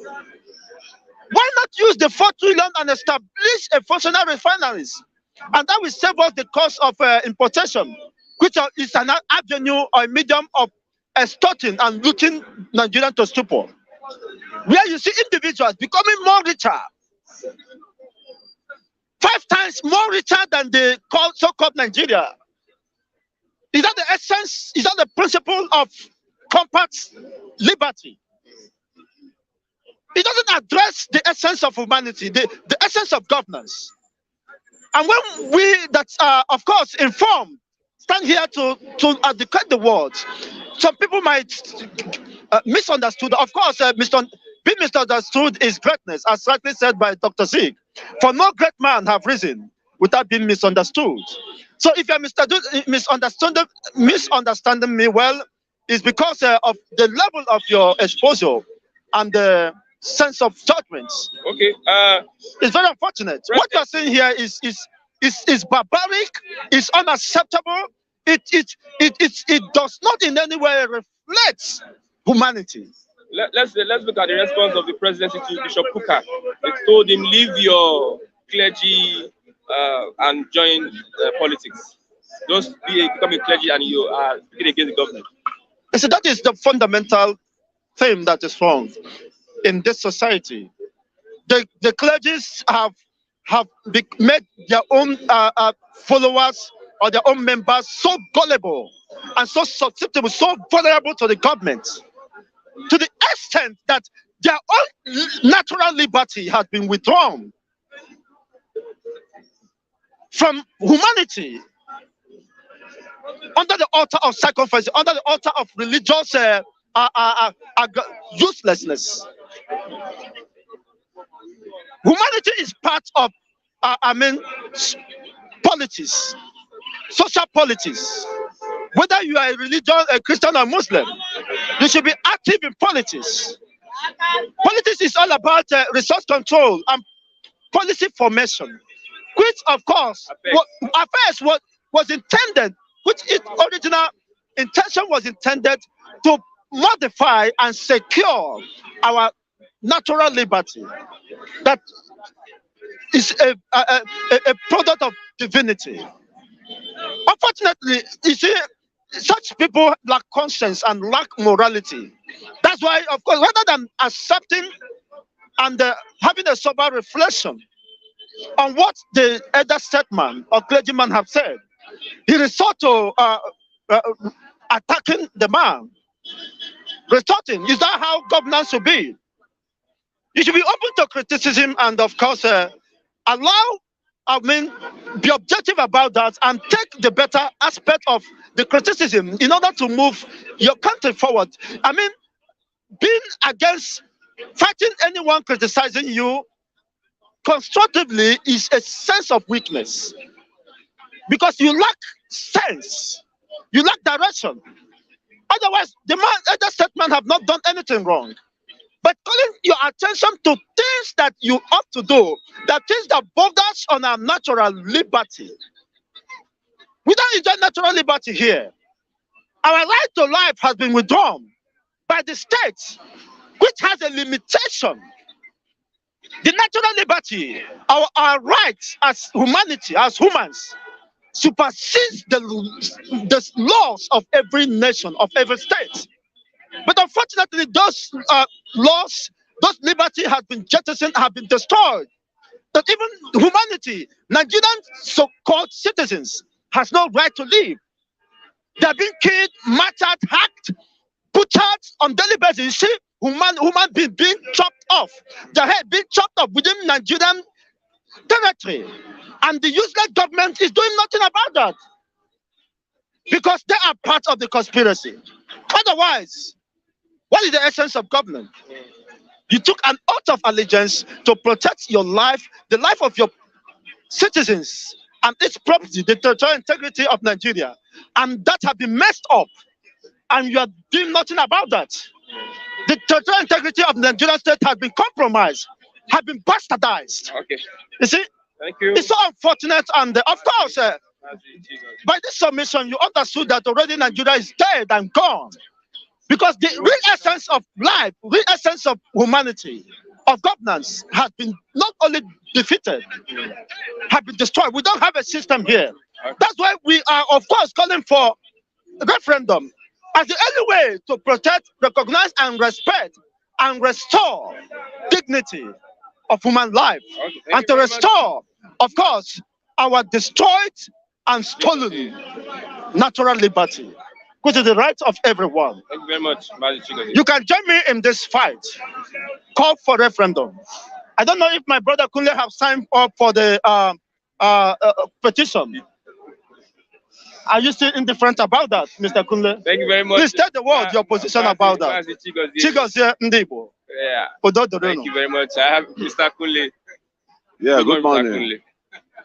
Why not use the 4 trillion and establish a functional refineries? And that will save us the cost of importation, which is an avenue or a medium of extorting and looting Nigerian to stupor. Where you see individuals becoming more richer, 5 times more richer than the so-called Nigeria. Is that the essence? Is that the principle of compact liberty? It doesn't address the essence of humanity, the essence of governance. And when we that are, of course, informed, stand here to educate the world, some people might misunderstood. Of course, Mr. being misunderstood is greatness, as rightly said by Dr. Zig. For no great man have risen without being misunderstood. So if you're misunderstanding me well, it's because of the level of your exposure and the sense of judgment. Okay. It's very unfortunate. What you're saying here is barbaric, it's unacceptable. It does not in any way reflect humanity. Let's look at the response of the presidency to Bishop Kuka. They told him, leave your clergy and join politics. Don't become a clergy and you are speaking against the government. So that is the fundamental thing that is wrong in this society. The clergies have made their own followers or their own members so gullible and so susceptible, so vulnerable to the government, to the extent that their own natural liberty has been withdrawn from humanity under the altar of sacrifice, under the altar of religious uselessness. Humanity is part of, politics, social politics. Whether you are a religion, a Christian or Muslim, you should be active in politics. Politics is all about resource control and policy formation, which, of course, at first was intended, which its original intention was intended to modify and secure our natural liberty. That is a product of divinity. Unfortunately, you see, such people lack conscience and lack morality. That's why, of course, rather than accepting and having a sober reflection on what the elder statesman or clergyman have said, he resort to attacking the man. Retorting, is that how governance should be? You should be open to criticism and, of course, be objective about that and take the better aspect of the criticism in order to move your country forward. I mean, being against, fighting anyone criticizing you constructively is a sense of weakness, because you lack sense, you lack direction. Otherwise, the statement have not done anything wrong. But calling your attention to things that you ought to do, that things that borders on our natural liberty. We don't enjoy natural liberty here. Our right to life has been withdrawn by the state, which has a limitation. The natural liberty, our rights as humanity, as humans, supersedes the laws of every nation, of every state. But unfortunately, those laws, those liberties have been jettisoned, have been destroyed. That even humanity, Nigerian so-called citizens, has no right to live. They are being killed, martyred, hacked, butchered on daily basis. You see, human being chopped off, their head being chopped off within Nigerian territory, and the useless government is doing nothing about that because they are part of the conspiracy. Otherwise, what is the essence of government? You took an oath of allegiance to protect your life, the life of your citizens, and its property, the territorial integrity of Nigeria, and that has been messed up, and you are doing nothing about that. The territorial integrity of the Nigerian state has been compromised, has been bastardized. Okay. You see? Thank you. It's so unfortunate, and of course, by this submission, you understood that already Nigeria is dead and gone. Because the real essence of life, real essence of humanity, of governance, has been not only defeated, has been destroyed. We don't have a system here. That's why we are, of course, calling for a referendum as the only way to protect, recognize, and respect and restore dignity of human life, and to restore, of course, our destroyed and stolen natural liberty, which is the right of everyone. Thank you very much, You can join me in this fight. Call for referendum. I don't know if my brother Kunle have signed up for the petition. Are you still indifferent about that, Mr. Kunle? Thank you very much. Please tell the world your position about that. Chigozie Ndibo. Yeah. Ododo Thank you very much. I have Mr. Kunle. Yeah, Good good morning, Mr. morning. Kunle.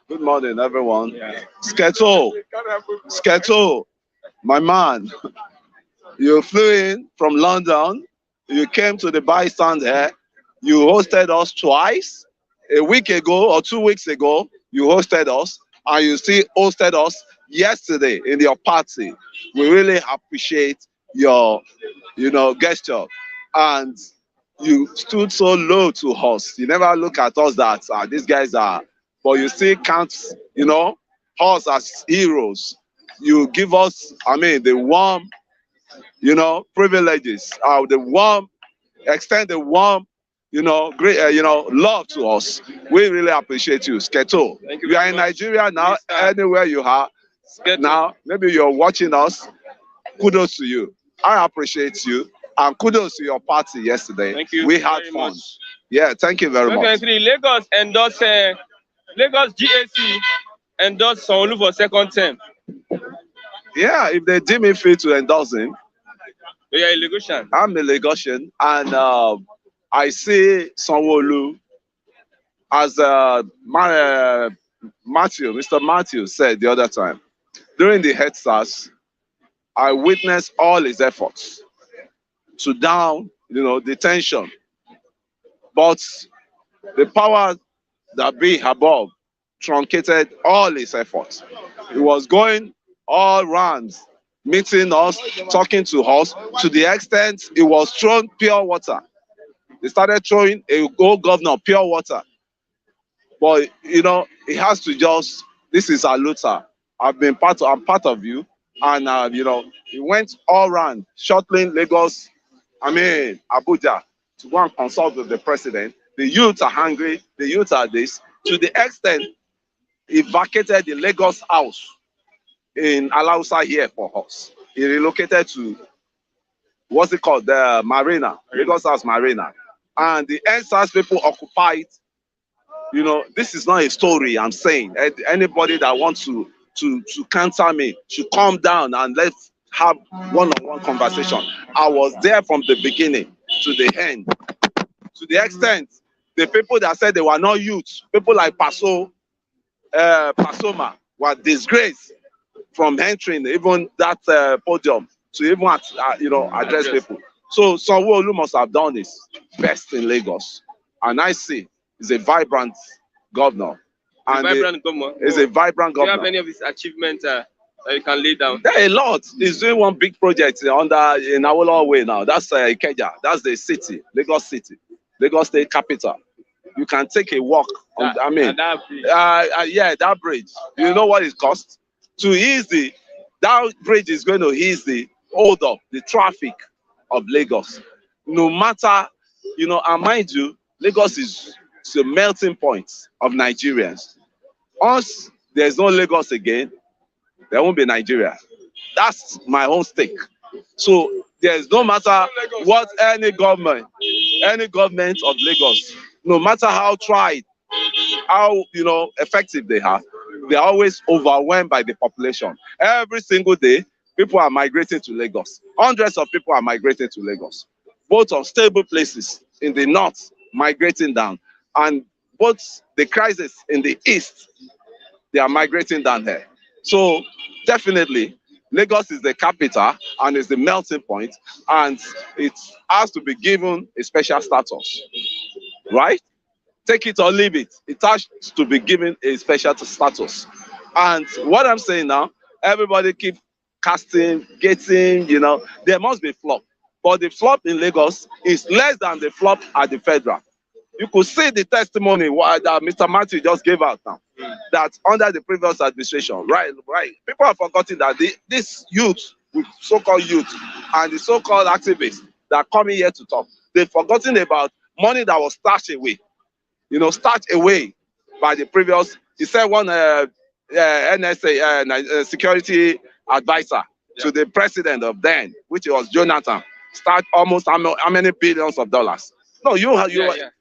Good morning, everyone. Yeah. Sketo, my man. You flew in from London. You came to the bystand here. You hosted us twice. A week ago or 2 weeks ago, you hosted us, and you still hosted us yesterday in your party. We really appreciate your, gesture, and you stood so low to us. You never look at us that these guys are, but you still count, us as heroes. You give us, the warm, privileges, the warm, extend the warm, great, love to us. We really appreciate you, Sketo. Thank you You are very in much, Nigeria now, Mr. anywhere you are. Sketo. Now, maybe you're watching us. Kudos to you. I appreciate you. And kudos to your party yesterday. Thank you. We had very fun. Much. Yeah, thank you very much. 2023, Lagos endorsed Lagos GAC endorsed Sanwo-Olu for second term. Yeah, if they deem me fit to endorse him, You are a Lagosian. I'm a Lagosian, and I see Sanwo-Olu as Mr. Matthew said the other time. During the Head SARS, I witnessed all his efforts to down, the tension. But the power that be above truncated all his efforts. He was going all rounds, meeting us, talking to us, to the extent he was throwing pure water. They started throwing a gold governor pure water. But, he has to just, this is a Luther. I'm part of you. And, he went all around, shuttling Lagos, Abuja, to go and consult with the president. The youth are hungry, the youth are this. To the extent, he vacated the Lagos house in Alausa here for us. He relocated to, what's it called, the Marina, Lagos House Marina. And the NSAS people occupied. This is not a story I'm saying. Anybody that wants to counter me should calm down and let's have one-on-one conversation. I was there from the beginning to the end. To the extent, the people that said they were not youth, people like Pasoma, were disgraced from entering even that podium to even address people. So Sanwo-Olu must have done his best in Lagos, and I see he's a vibrant governor. And vibrant governor. He's a vibrant governor. Do you have any of his achievements that you can lay down? There are a lot. He's doing one big project in Awolowo Way now. That's Ikeja. That's the city, Lagos City, Lagos State capital. You can take a walk on. That bridge. That bridge. You know what it costs? That bridge is going to ease the hold up, the traffic of Lagos. No matter, and mind you, Lagos is a melting point of Nigerians. Once there's no Lagos again, there won't be Nigeria. That's my own stake. So there's no matter what any government of Lagos, no matter how tried, how effective they are always overwhelmed by the population. Every single day, people are migrating to Lagos. Hundreds of people are migrating to Lagos, both on stable places in the north, migrating down, and both the crisis in the east, they are migrating down here. So definitely, Lagos is the capital and is the melting point, and it has to be given a special status, right? Take it or leave it. It has to be given a special status. And what I'm saying now, everybody keep casting, getting, there must be flop. But the flop in Lagos is less than the flop at the federal. You could see the testimony that Mr. Matthew just gave out now, that under the previous administration, right, people have forgotten that this youth, with so-called youth, and the so-called activists that are coming here to talk, they've forgotten about money that was stashed away, stashed away by the previous, he said one NSA, security advisor to the president of then, which was Jonathan, start almost how many billions of dollars. No,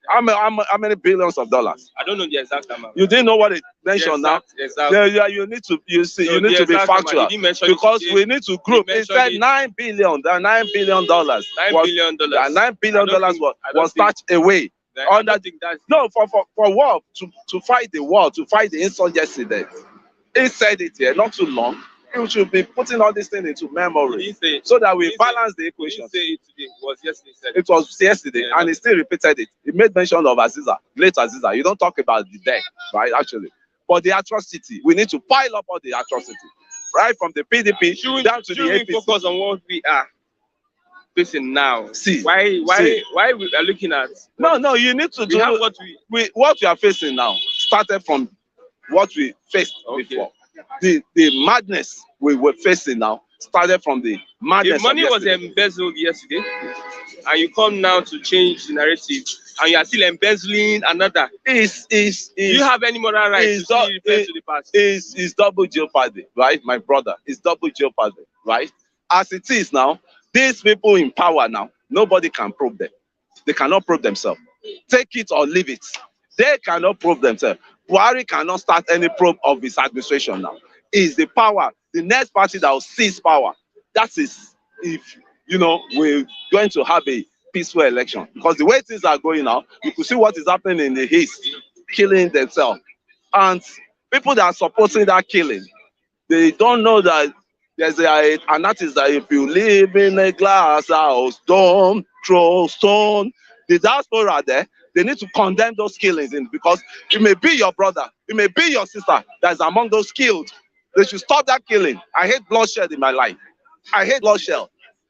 how many billions of dollars? I don't know the exact amount. You didn't know what it mentioned now. Yeah, you need to to be factual because we need to group. It said $9 billion. That $9 billion dollars. $9 billion was touched away. For war to fight the war, to fight the insurgency there. He said it here not too long. You should be putting all these things into memory so that we balance the equation. It was yesterday. It was yesterday, and he still repeated it. He made mention of Aziza, late Aziza. You don't talk about the death, right? Actually, but the atrocity, we need to pile up all the atrocity, right from the PDP down to the APC. We focus on what we are facing now. See, why we are looking at? No. You need to do what we are facing now. Started from what we faced before. The madness we were facing now started from the madness. If money was embezzled yesterday, and you come now to change the narrative, and you are still embezzling another, do you have any moral right to still refer to the past? It's double jeopardy, right, my brother? It's double jeopardy, right? As it is now, these people in power now, nobody can probe them. They cannot probe themselves. Take it or leave it. They cannot probe themselves. Buhari cannot start any probe of his administration now. It's the power, the next party that will seize power. That is if, we're going to have a peaceful election. Because the way things are going now, you could see what is happening in the East, killing themselves. And people that are supporting that killing, they don't know that there's an artist that if you live in a glass house, don't throw stone. The diaspora there, they need to condemn those killings because it may be your brother, it may be your sister that is among those killed. They should stop that killing. I hate bloodshed in my life. I hate bloodshed.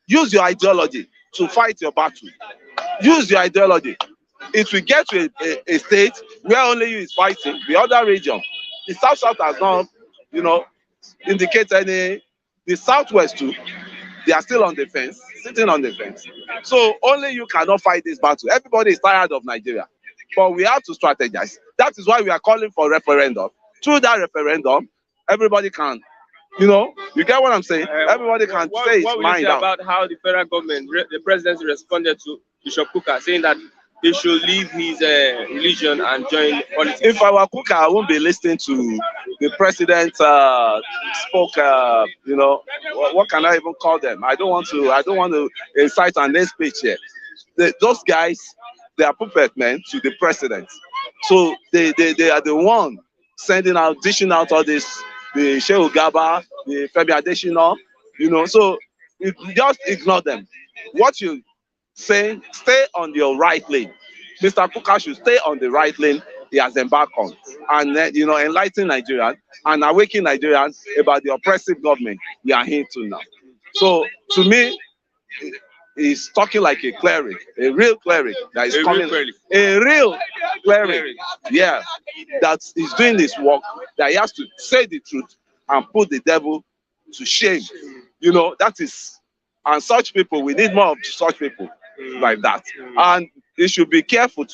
Use your ideology to fight your battle. Use your ideology. If we get to a state where only you is fighting, the other region, the South has not, indicate any. The Southwest too, they are still on the fence, sitting on the fence. So only you cannot fight this battle. Everybody is tired of Nigeria. But we have to strategize. That is why we are calling for referendum. Through that referendum, everybody can, you get what I'm saying? Everybody can say his mind out. About how the federal government, the presidency responded to Bishop Kuka, saying that he should leave his religion and join politics. If I were Kuka, I won't be listening to the president spoke. What can I even call them? I don't want to incite an hate speech here. Those guys, they are puppet men to the president. So they are the one dishing out all this, the Shehu Gaba, the Femi Adesina, so you just ignore them. What you saying, stay on your right lane. Mr. Kuka should stay on the right lane he has embarked on, and enlighten Nigerians and awaken Nigerians about the oppressive government we are into now. So to me, he's talking like a cleric, a real cleric that is coming, a real cleric, yeah, that is doing this work, that he has to say the truth and put the devil to shame. That is, and such people, we need more of such people like that. And he should be careful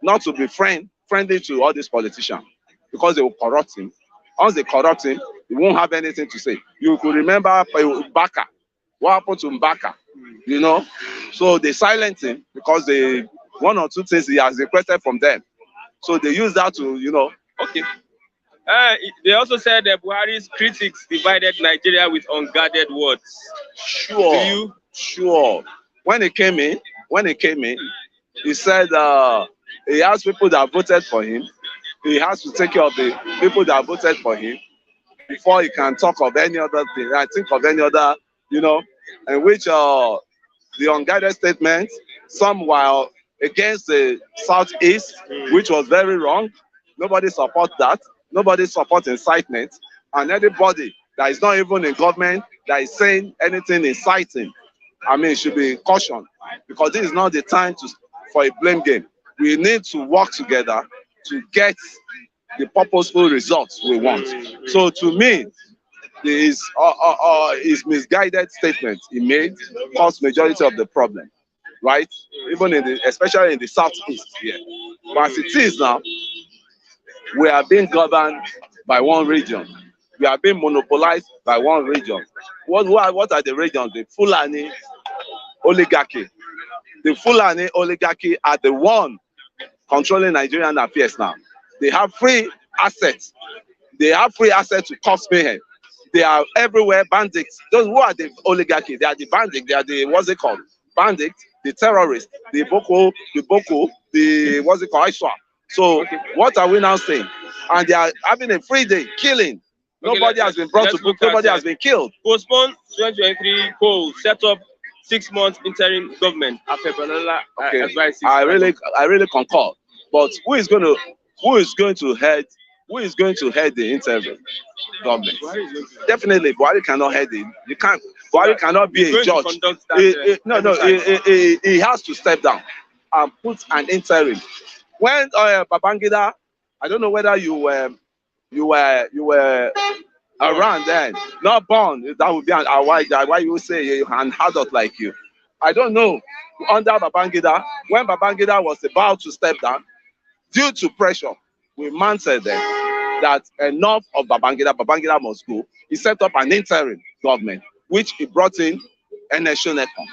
not to be friendly to all these politicians, because they will corrupt him. Once they corrupt him, he won't have anything to say. You could remember Mbaka. What happened to Mbaka? So they silence him because one or two things he has requested from them. So they use that to, Okay. They also said that Buhari's critics divided Nigeria with unguarded words. Sure. Sure. When he came in, he said he has people that voted for him. He has to take care of the people that voted for him before he can talk of any other thing. I think of any other, in which the unguided statement, some were against the Southeast, which was very wrong. Nobody supports that. Nobody supports incitement. And anybody that is not even in government that is saying anything inciting, should be cautioned, because this is not the time for a blame game. We need to work together to get the purposeful results we want. So to me, his misguided statement he made caused majority of the problem, right? Even especially in the Southeast here. But as it is now, we are being governed by one region. We are being monopolized by one region. What are the regions? The Fulani oligarchy. The Fulani oligarchy are the one controlling Nigerian affairs now. They have free assets. They have free assets to cause mayhem. They are everywhere, bandits. Those who are the oligarchy, they are the bandits. They are the, what's it called? Bandits, the terrorists, the Boko, the what's it called? ISWAP. So what are we now saying? And they are having a free day, killing. Nobody has been brought to book. Nobody has been killed. Postpone 2023 polls. Set up 6 months interim government. After Babalola advice. I really concur. But who is going to head the interim government? Definitely, Buhari cannot head it. You can't. Buhari cannot be a judge. He has to step down and put an interim. When Babangida, I don't know whether you were around then, not born. That would be why you say an adult like you. I don't know. Under Babangida, when Babangida was about to step down, due to pressure, we mounted them that enough of Babangida must go. He set up an interim government, which he brought in Eneshonekon.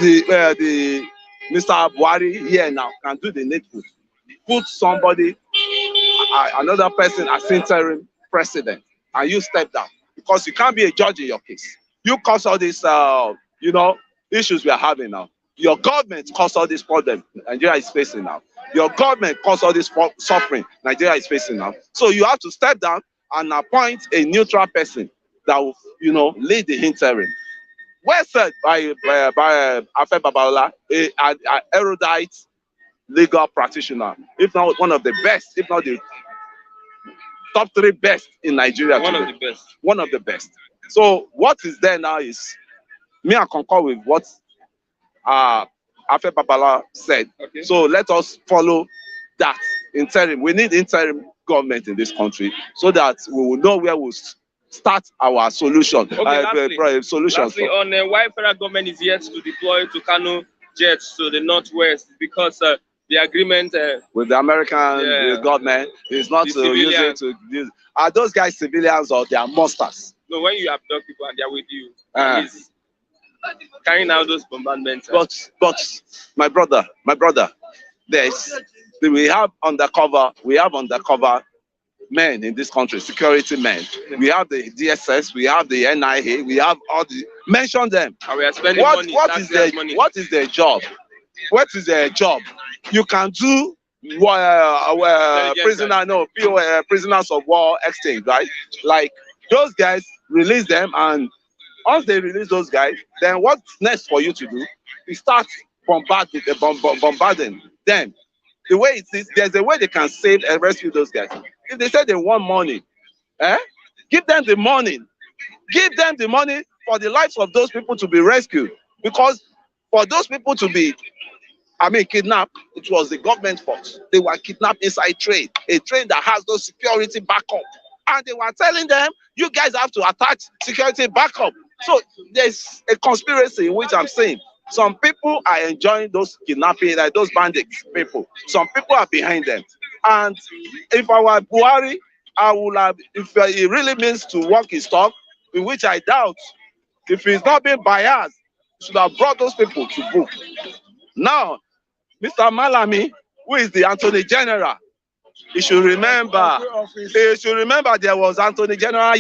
The Mr. Buhari here now can do the needful. Put somebody, another person as interim president, and you step down, because you can't be a judge in your case. You cause all these, issues we are having now. Your government caused all this problem Nigeria is facing now. Your government caused all this suffering Nigeria is facing now. So you have to step down and appoint a neutral person that will, lead the interim. Well said by Afe Babalola, an erudite legal practitioner, if not one of the best, if not the top 3 best in Nigeria. One of the best. One of the best. So what is there now is, me I concur with what Afe Babalola said. Okay. So let us follow that interim. We need interim government in this country so that we will know where we'll start our solution. Okay, lastly, on why federal government is yet to deploy to Kano jets to the northwest, because the agreement with the American government is not to use it to use. Are those guys civilians or they are monsters? No, when you abduct people and they are with you, carrying out those bombardments. But my brother, we have undercover men in this country, security men. We have the DSS, we have the NIA, we have all the, mention them. And we are spending money. What is their job? What is their job? You can do prisoners of war exchange, right? Like those guys, release them, and once they release those guys, then what's next for you to do? You start bombarding them. The way it is, there's a way they can save and rescue those guys. If they say they want money, give them the money. Give them the money for the lives of those people to be rescued. Because for those people to be, kidnapped, it was the government fault. They were kidnapped inside a train that has no security backup. And they were telling them, you guys have to attach security backup. So there's a conspiracy in which I'm saying some people are enjoying those kidnapping, like those bandits people. Some people are behind them. And if I were Buhari, I would have, if he really means to walk his talk, in which I doubt, if he's not being biased, he should have brought those people to book. Now, Mr. Malami, who is the Attorney General, he should remember there was Attorney General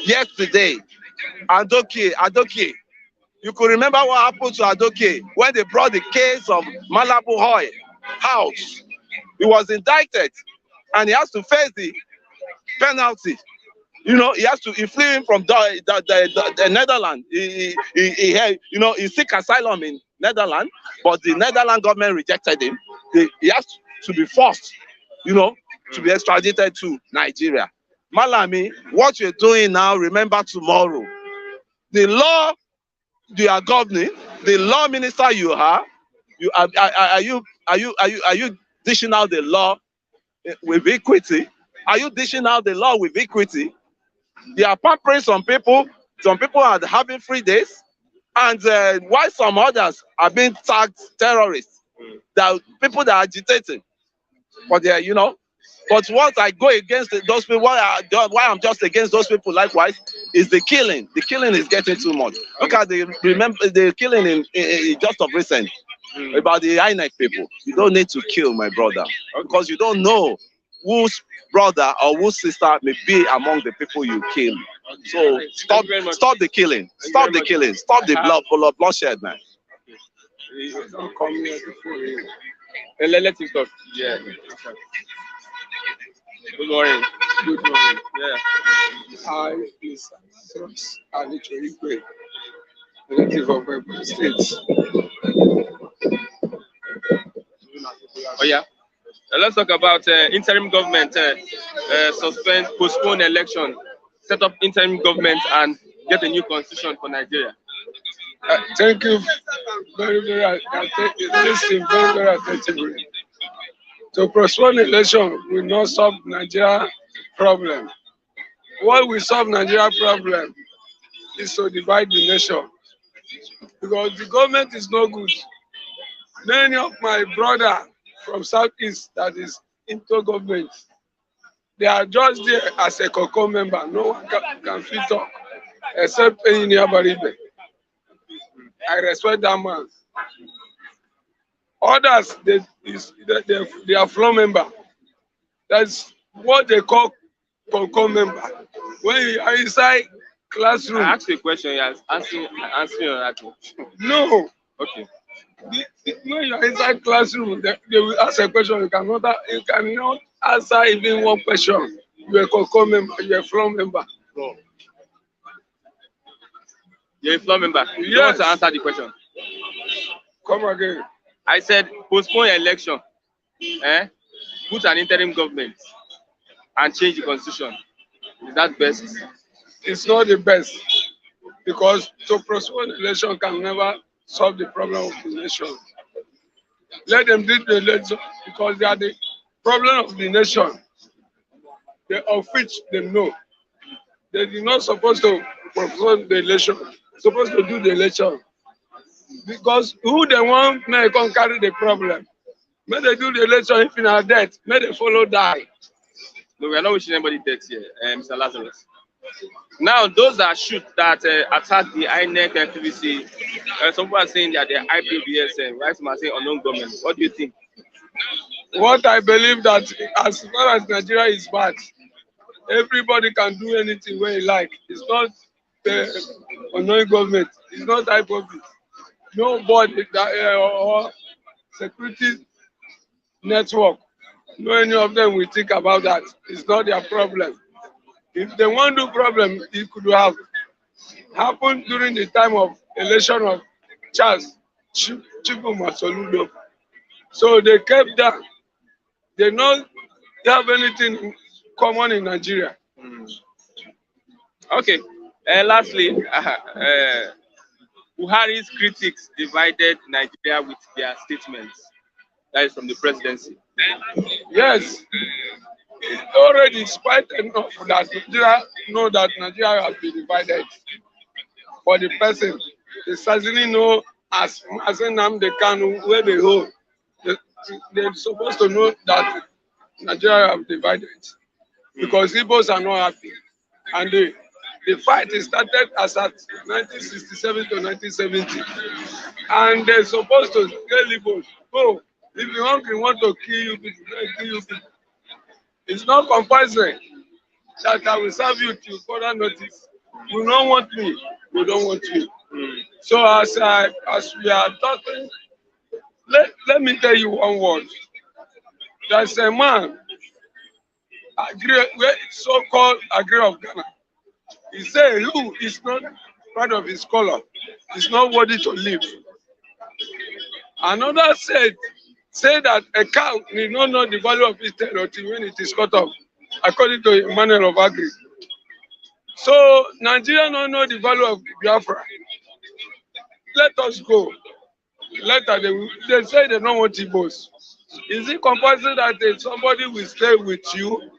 yesterday, Adokie. You could remember what happened to Adokie when they brought the case of Malabu Hoy house. He was indicted and he has to face the penalty. He flew in from the Netherlands. He seek asylum in Netherlands, but the Netherlands government rejected him. He has to be forced, to be extradited to Nigeria. Malami, what you're doing now, remember tomorrow. The law you are governing, the law minister you are, are you dishing out the law with equity? Are you dishing out the law with equity? They are pampering some people. Some people are having free days, and while some others are being tagged terrorists, that people that are agitating. But But once I go against those people, why I'm just against those people likewise, It's the killing. The killing is getting too much. Look at the killing in just of recent about the INEC people. You don't need to kill my brother because you don't know whose brother or whose sister may be among the people you kill. So stop the killing. Stop the killing. Stop the bloodshed, man. Don't come here before you. Let him talk. Yeah. Good morning. Good morning. Yeah. I is Alichoigwe, relative of Ebonyi State. Oh yeah. Let's talk about interim government postpone election, set up interim government, and get a new constitution for Nigeria. Thank you very, very, listen very, very attentively. To postpone election will not solve Nigeria problem. What will solve Nigeria problem is to divide the nation. Because the government is no good. Many of my brother from Southeast that is into government, they are just there as a COCO member. No one can fit talk except Engineer Baribe. I respect that man. Others, they are floor member. That's what they call COCO member. When you are inside classroom. I asked you a question. You are answering that. No. Okay. When you are inside classroom, they will ask a question. You cannot answer even one question. You are a COCO member. You are a floor member. No. You're a floor member. You don't want to answer the question. Come again. I said postpone election, put an interim government, and change the constitution. Is that best? It's not the best, because to postpone election can never solve the problem of the nation. Let them do the election because they are the problem of the nation, of which they know. They are not supposed to postpone the election, supposed to do the election. Because who they want may come carry the problem. May they do the election if in our death, may they follow die. No, we are not wishing anybody death here, Mr. Lazarus. Now, those that attack the INEC and PVC, some people are saying that they're IPBS, right? Some are saying unknown government. What do you think? What I believe that as far as Nigeria is bad, everybody can do anything where he like. It's not the unknown government. It's not IPOB. Nobody or security network, no any of them will think about that. It's not their problem. If they want to do problem, it could have happened during the time of election of Charles Chibumasoludo. So they kept that. They don't have anything common in Nigeria. Okay. Lastly, Buhari's critics divided Nigeria with their statements. That is from the presidency. Yes, it's already quite enough that Nigeria know that Nigeria has been divided. For the person, they certainly know as Nnamdi Kanu where they hold. They're supposed to know that Nigeria have divided because Igbos are not happy, and the fight is started as at 1967 to 1970, and they're supposed to tell Igbos, "Oh, if you hungry, want to kill you people, kill you people. It's not compulsory that I will serve you till further notice. You don't want me, we don't want you." So as we are talking, let me tell you one word. There's a man, so-called Agri of Ghana. He said, "Who is not part of his color is not worthy to live." Another said that a cow need not know the value of its tail until when it is cut off, according to Emmanuel of Agri. So Nigeria don't know the value of Biafra. Let us go. Later they say they don't want Igbos. Is it compulsory that somebody will stay with you?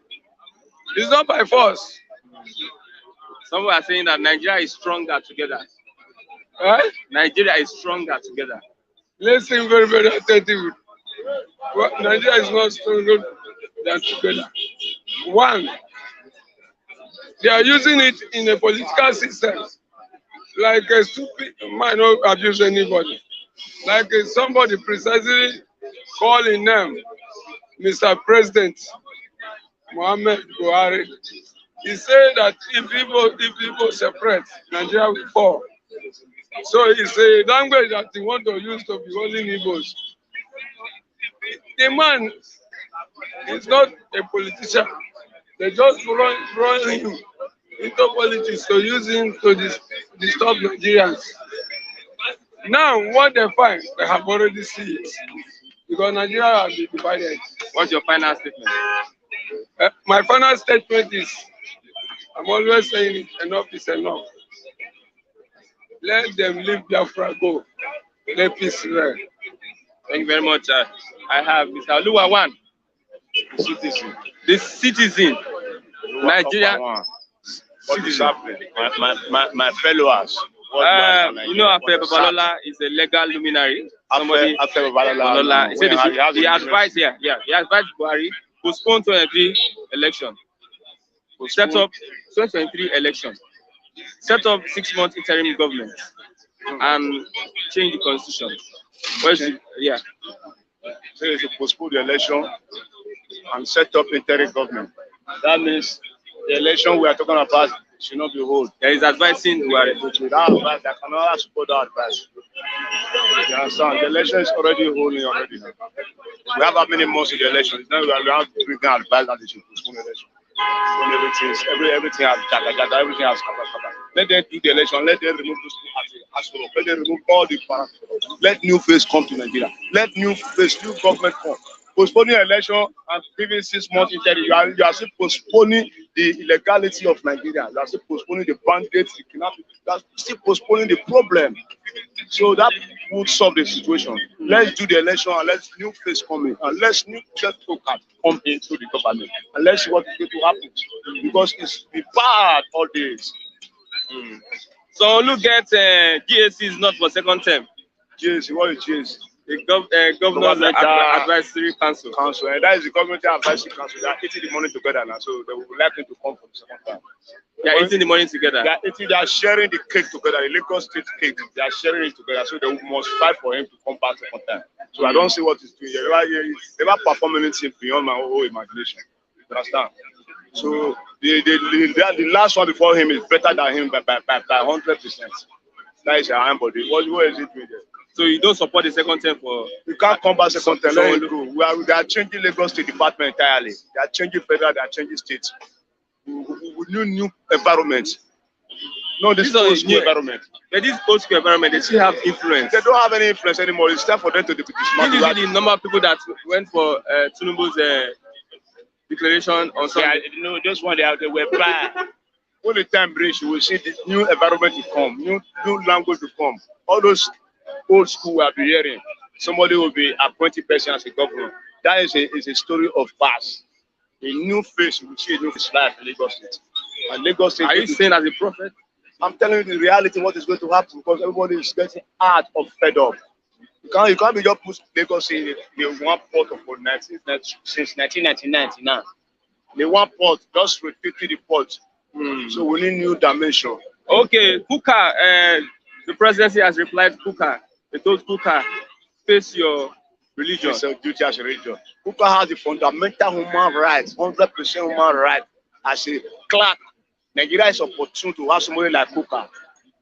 It's not by force. Some are saying that Nigeria is stronger together. Right? Nigeria is stronger together. Listen very, very attentively. Well, Nigeria is not stronger than together. One, They are using it in a political system. Like a stupid man don't abuse anybody. Like somebody precisely calling them Mr. President Muhammad Buhari. He said that if people separate, Nigeria will fall. So it's a language that he want to use to be holding Igbos. The man is not a politician. They just run him into politics to use him to disturb Nigerians. Now, what they find, they have already seen it. Because Nigeria has been divided. What's your final statement? My final statement is, I'm always saying it, enough is enough. Let them leave Biafra go. Let peace reign. Thank you very much. I have Mr. Oluwawan, the citizen, Nigeria. What is happening? My followers. You know, after Babalola is a legal luminary. Somebody after Babalola, he said he advised here. Yeah, he advised Buhari postpone 2023 election. Set up 2023 election. Set up 6-month interim government and change the constitution. Yeah. So you should postpone the election and set up interim government. That means the election we are talking about should not be held. There is advising Buhari. That advice, I cannot support that advice. You understand? The election is already holding already. We have how many months in the election? Now we have to bring down advice that they should postpone the election. When everything has jaga, everything has kata. Let them do the election. Let them remove those people as well. Let them remove all the parameters. Let new face come to Nigeria. Let new face, new government come. Postponing election and giving 6 months interim, you are still postponing the illegality of Nigeria. You are still postponing the bandits, the kidnapping. You are still postponing the problem. So that would solve the situation. Let's do the election and let's new face come in and let's new come into the government and let's see what is going to happen because it's been bad all days. So look at GAC is not for second term. GAC, what is GAC? The Governor's Advisory Council. And that is the Government Advisory Council. They are eating the money together now, so they would like him to come for the second time. They are eating the money together. They are sharing the cake together, the Lagos State cake. They are sharing it together, so they must fight for him to come back second time. So I don't see what he's doing. They never perform anything beyond my whole imagination. You understand? So the last one before him is better than him by 100%. That is our body. What is it doing there? So you don't support the second term for? You can't come back second term. Let it go. They are changing Lagos State Department entirely. They are changing federal. They are changing states. We need new environment. No, this is new environment. But this old school environment, they still have influence. They don't have any influence anymore. It's time for them to be smart. This is the number of people that went for Tinubu's declaration on Sunday. You know, just one they were bad. When the time brings, you will see the new environment to come, new language to come. All those old school will be hearing. Somebody will be appointed person as a governor. That is a story of past. A new face, you will see a new face life in Lagos State. And Lagos State. Are you saying as a prophet? I'm telling you the reality, what is going to happen, because everybody is getting hard or fed up. You can't be just put Lagos State in one port of since 1999 now. The one port, just repeating the port. So we need new dimension. Okay, Kuka, the presidency has replied to Kuka. They told Kuka, face your religion. Face your duty as a religion. Kuka has the fundamental human rights, 100% human right. As a clerk, Nigeria is opportune to have somebody like Kuka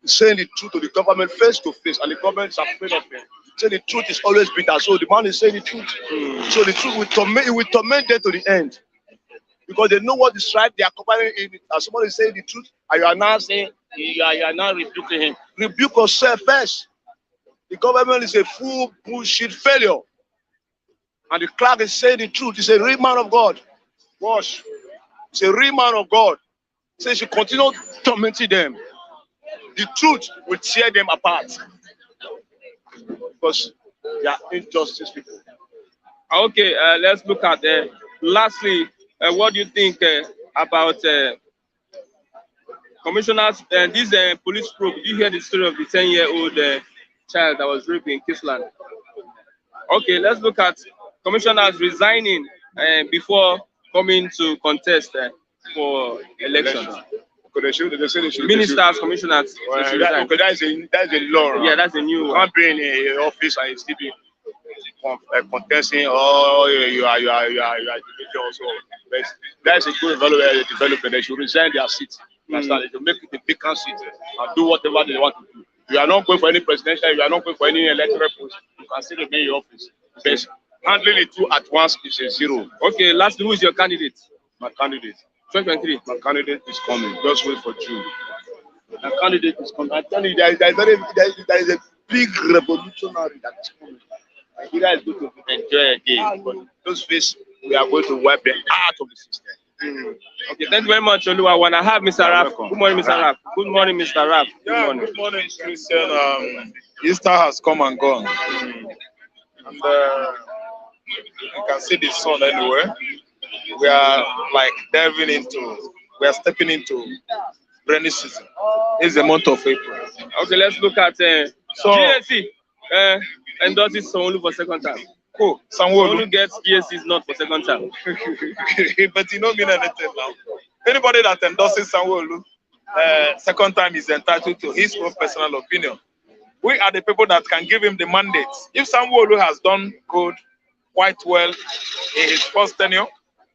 saying the truth to the government face to face, and the government is afraid of him. Saying the truth is always bitter, so the man is saying the truth. So the truth will torment them to the end. Because they know what is right, they are covering it. As somebody is saying the truth, and you are now saying, you are now rebuking him. Rebuke yourself first. The government is a full bullshit failure. And the clerk is saying the truth. He's a real man of God. Watch. He's a real man of God. He says you continue tormenting them. The truth will tear them apart. Because they are injustice people. Okay, let's look at lastly, what do you think about commissioners? This police probe, did you hear the story of the 10-year-old child that was raped in Kisland? Okay, let's look at commissioners resigning before coming to contest for election. They should. Ministers, commissioners. Well, that's a law. Yeah, that's a new You one. can't be in a office and still be contesting. Oh, you are also. That's a good developer. They should resign their seat. Understand? They should make it a vacant seat and do whatever they want to do. You are not going for any presidential. You are not going for any electoral post. You can still remain in your office. But handling the two at once is a zero. Okay, lastly, who is your candidate? My candidate. 2023. My candidate is coming. Just wait for June. My candidate is coming. I tell you, there is a big revolutionary that is coming. Nigeria is going to enjoy again. But those days, we are going to wipe them out of the system. Okay, thank you very much, Oluwa. I have Mr. Raf. Good morning, Mr. Raf. Good morning, Mr. Raf. Good morning, Christian. Easter has come and gone. And you can see the sun anywhere. We are stepping into rainy season. It's the month of April. Okay, let's look at GSC. Endorses Sanwo-Olu for second time. Cool. Sanwo-Olu gets GSC's not for second time. But you don't mean anything now. Anybody that endorses Sanwo-Olu second time is entitled to his own personal opinion. We are the people that can give him the mandate. If Sanwo-Olu has done good, quite well in his first tenure,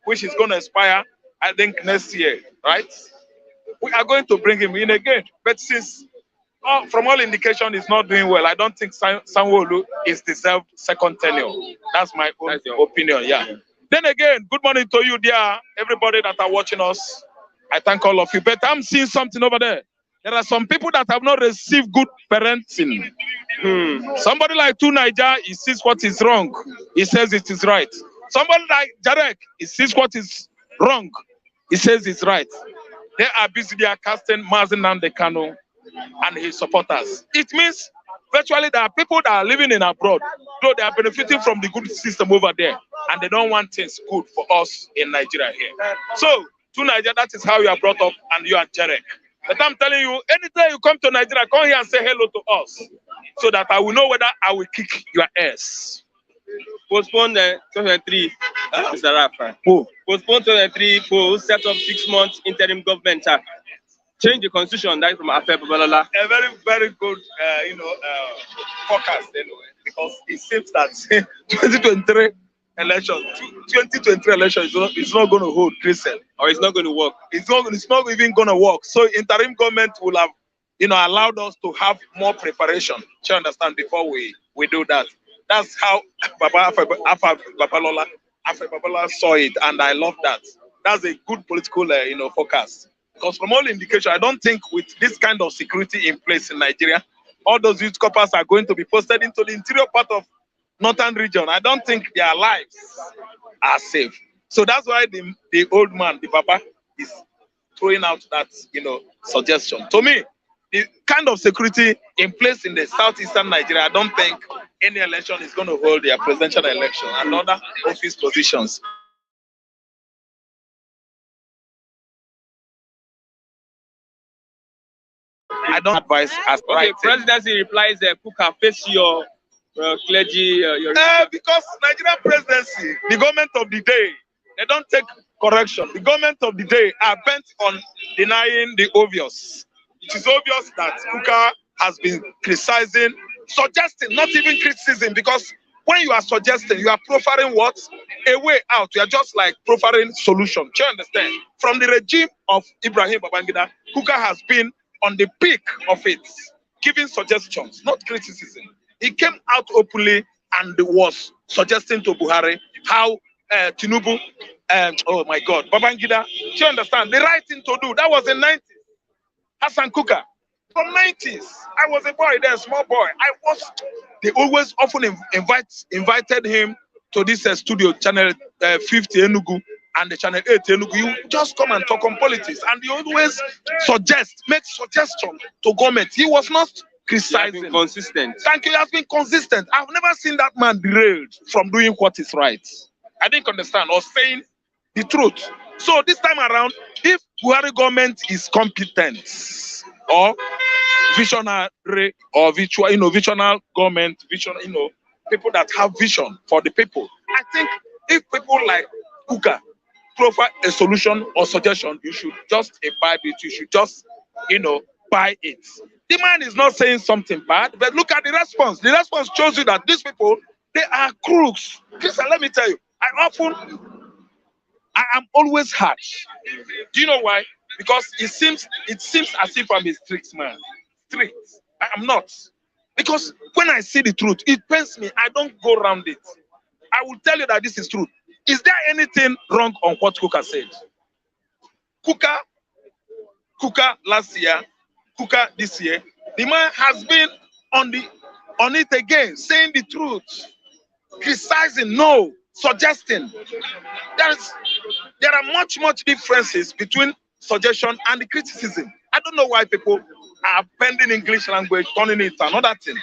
which is going to expire, I think, next year, right? We are going to bring him in again. But since, from all indication, he's not doing well, I don't think Sanwo-Olu is deserved second tenure. That's my own opinion, yeah. Then again, good morning to you, dear, everybody that are watching us. I thank all of you. But I'm seeing something over there. There are some people that have not received good parenting. Somebody like Naija, he sees what is wrong. He says it is right. Somebody like Jarek, he sees what is wrong. He says it's right. They are busy, they are casting Mazi Nnamdi Kanu and his supporters. It means virtually there are people that are living in abroad, though they are benefiting from the good system over there, and they don't want things good for us in Nigeria here. So, to Nigeria, that is how you are brought up, and you are Jarek. But I'm telling you, anytime you come to Nigeria, come here and say hello to us, so that I will know whether I will kick your ass. Postpone 2023, Mr. Rafa. Postpone 2023 for set up 6 months interim government. Change the constitution, that from Babalola. A very, very good, forecast anyway, because it seems that 2023 election is not going to hold, Christian. Or it's not going to work. It's not even going to work. So interim government will have, allowed us to have more preparation. You understand, before we do that. That's how Babalola saw it, and I love that. That's a good political, forecast. Because from all indication, I don't think with this kind of security in place in Nigeria, all those youth coppers are going to be posted into the interior part of northern region. I don't think their lives are safe. So that's why the old man, the Baba, is throwing out that, suggestion. To me, the kind of security in place in the southeastern Nigeria, I don't think any election is going to hold their presidential election and other office positions. I don't advise as okay, presidency replies Kuka, face your clergy. Because Nigerian presidency, the government of the day, they don't take correction. The government of the day are bent on denying the obvious. It is obvious that Kuka has been criticizing, suggesting, not even criticism, because when you are suggesting, you are proffering what? A way out. You are just like proffering solution. Do you understand? From the regime of Ibrahim Babangida, Kuka has been on the peak of it, giving suggestions, not criticism. He came out openly and was suggesting to Buhari how Tinubu, oh my God, Babangida, do you understand? The right thing to do. That was in the 90s. Hassan Kuka. From 90s, I was a boy there, small boy. They always often invited him to this studio, channel 50 Enugu and the channel 8 Enugu. You just come and talk on politics, and he always make suggestions to government. He was not criticizing. He has been consistent. Thank you, he has been consistent. I've never seen that man derailed from doing what is right. I didn't understand, or saying the truth. So this time around, if Buhari government is competent or visionary or visional government, people that have vision for the people, I think if people like Kuka profile a solution or suggestion, you should just imbibe it. You should just, buy it. The man is not saying something bad, but look at the response. The response shows you that these people, they are crooks. Listen, let me tell you, I am always harsh. Do you know why? Because it seems as if I'm a strict man. Strict. I am not. Because when I see the truth, it pains me. I don't go around it. I will tell you that this is truth. Is there anything wrong on what Kuka said? Kuka last year, Kuka this year, the man has been on it again, saying the truth, criticizing, no, suggesting. There are much differences between suggestion and the criticism. I don't know why people are bending English language, turning it another thing.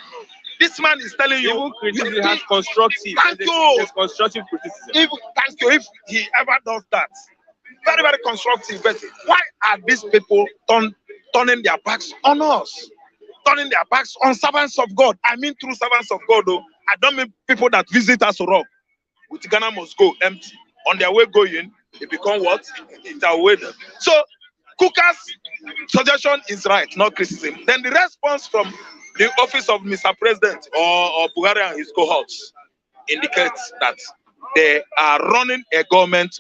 This man is telling you. Even criticism has constructive. Thank you. There's constructive criticism. Thank you. If he ever does that, very, very constructive. But why are these people turning their backs on us? Turning their backs on servants of God. I mean true servants of God, though. I don't mean people that visit us rock. With Ghana must go empty. On their way going, they become what? It's our way. So, Kuka's suggestion is right, not criticism. Then the response from the office of Mr. President or Buhari and his cohorts indicates that they are running a government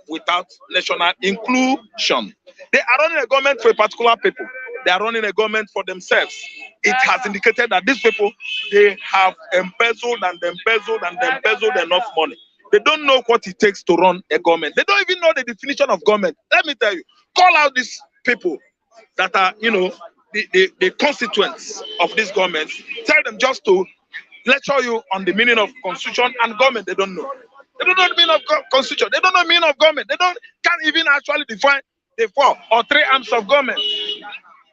without national inclusion. They are running a government for a particular people. They are running a government for themselves. It has indicated that these people, they have embezzled enough money. They don't know what it takes to run a government. They don't even know the definition of government. Let me tell you, call out these people that are, the constituents of this government. Tell them just to lecture you on the meaning of constitution and government. They don't know. They don't know the meaning of constitution. They don't know the meaning of government. Can't even actually define the 4 or 3 arms of government.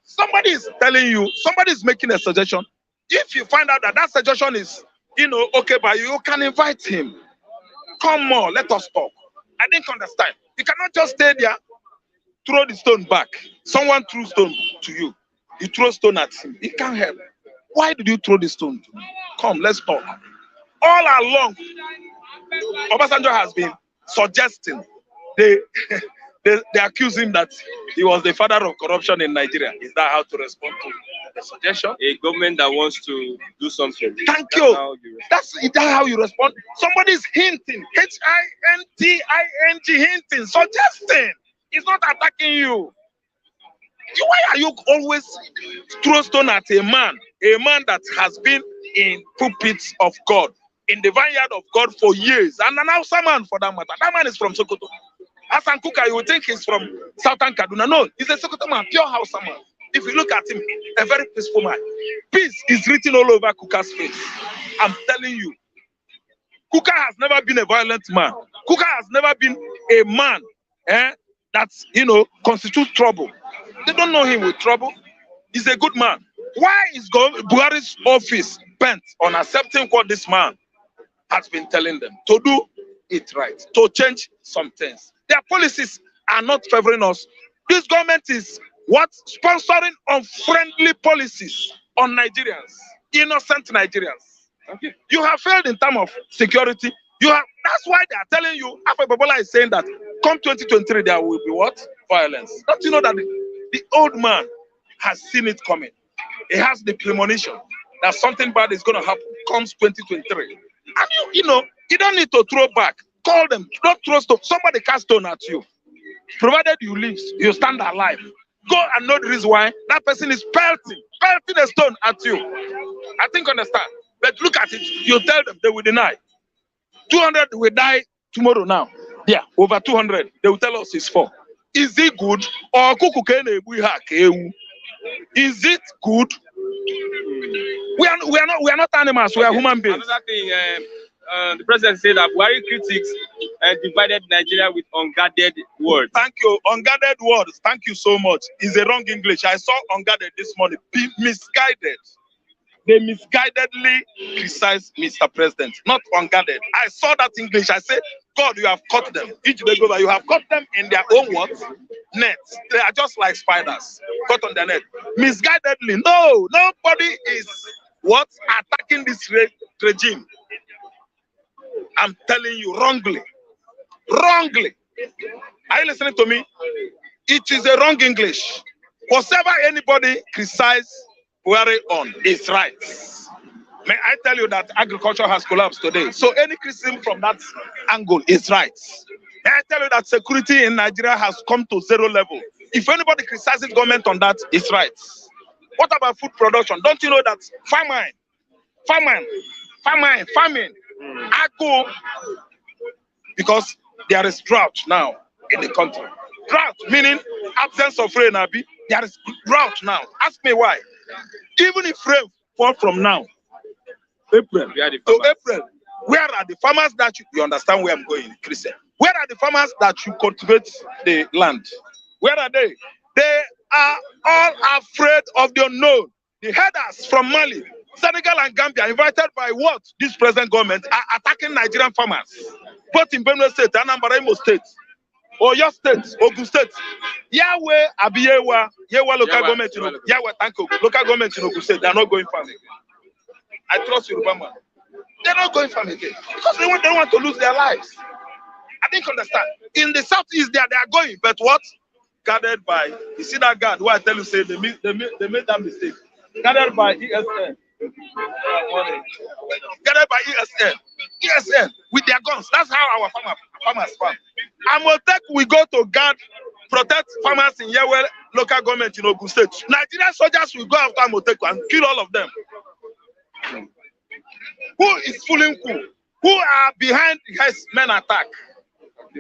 Somebody is telling you, somebody is making a suggestion. If you find out that suggestion is, okay by you, you can invite him. Come on, let us talk. I didn't understand. You cannot just stay there, throw the stone back. Someone threw stone to you. You throw stone at him. He can't help. Why did you throw the stone to me? Come, let's talk. All along, Obasanjo has been suggesting. They accuse him that he was the father of corruption in Nigeria. Is that how to respond to the suggestion? A government that wants to do something. Thank you. That's how you respond. Somebody is hinting. Hinting, hinting, suggesting. He's not attacking you. Why are you always throw stone at a man that has been in pulpits of God, in the vineyard of God for years, and an Hausa man for that matter? That man is from Sokoto. Hassan Kuka, you would think he's from Southern Kaduna. No, he's a Sokoto man, pure Hausa man. If you look at him, a very peaceful man. Peace is written all over Kuka's face. I'm telling you, Kuka has never been a violent man. Kuka has never been a man that's, constitutes trouble. They don't know him with trouble. He's a good man. Why is Buhari's office bent on accepting what this man has been telling them? To do it right, to change some things. Their policies are not favoring us. This government is sponsoring unfriendly policies on Nigerians, innocent Nigerians. Okay. You have failed in terms of security. That's why they are telling you, after Babalola is saying that come 2023 there will be what? Violence. Don't you know that the old man has seen it coming? He has the premonition that something bad is going to happen comes 2023. And you don't need to throw back. Call them. Don't throw stone. Somebody cast stone at you. Provided you live, you stand alive. Go and know the reason why that person is pelting a stone at you. I think understand. But look at it. You tell them, they will deny. 200 will die tomorrow now. Yeah, over 200. They will tell us it's 4. Is it good? Or is it good? We are not animals. We are human beings. Another thing, the president said that Buhari critics divided Nigeria with unguarded words. Thank you. Unguarded words. Thank you so much. It's a wrong English. I saw unguarded this morning. Misguided. They misguidedly criticize Mr. President, not unguarded. I saw that English. I said, God, you have caught them. Each day goes by, you have caught them in their own words. Nets. They are just like spiders caught on the net. Misguidedly. No, nobody is attacking this regime. I'm telling you, wrongly. Are you listening to me? It is a wrong English. Whatever anybody criticize Buhari on is right. May I tell you that agriculture has collapsed today. So any criticism from that angle is right. May I tell you that security in Nigeria has come to zero level. If anybody criticizes government on that, it's right. What about food production? Don't you know that famine, agro, because there is drought now in the country. Drought meaning absence of rain, Abi. There is drought now. Ask me why. Even if rain fall from now, April to April, where are the farmers that you understand where I'm going, Christian? Where are the farmers that you cultivate the land? Where are they? They are all afraid of the unknown. The headers from Mali, Senegal and Gambia, invited by what? This present government, are attacking Nigerian farmers, both in Benue State, Anambra, Imo State, or your state, Ogun State. Yahweh, Abiyewa, Yewa local government, Yahweh, Tanko, local government in Ogun State, they are not going farming. I trust Yoruba man. They're not going farming again because they want to lose their lives. I didn't understand. In the southeast, they are going, but what? Guarded by, you see that guard who I tell you, say they made that mistake. Guarded by ESN. Guarded by ESN with their guns. That's how our farmers farm. Amotek, we go to guard, protect farmers in Yahweh local government in Ogun State. Nigerian soldiers will go after Amotek and kill all of them. Who is fooling who? Who are behind his men attack?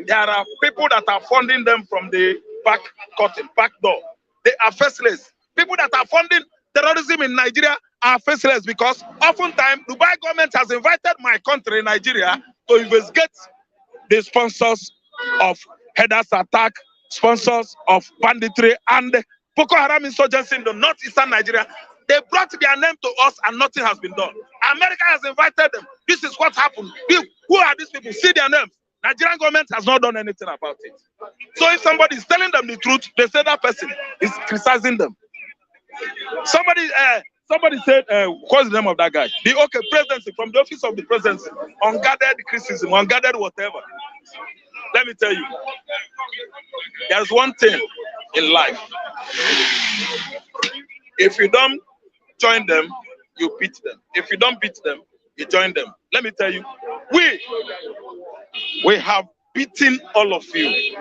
There are people that are funding them from the back curtain, back door. They are faceless. People that are funding terrorism in Nigeria are faceless because oftentimes Dubai government has invited my country, Nigeria, to investigate the sponsors of headers attack, sponsors of banditry and Boko Haram insurgency in the northeastern Nigeria. They brought their name to us and nothing has been done. America has invited them. This is what happened. Who are these people? See their names. Nigerian government has not done anything about it. So if somebody is telling them the truth, they say that person is criticizing them. Somebody said, what's the name of that guy? The presidency, from the office of the presidency, unguarded criticism, unguarded whatever. Let me tell you, there's one thing in life. If you don't join them, you beat them. If you don't beat them, you join them. Let me tell you, we have beaten all of you.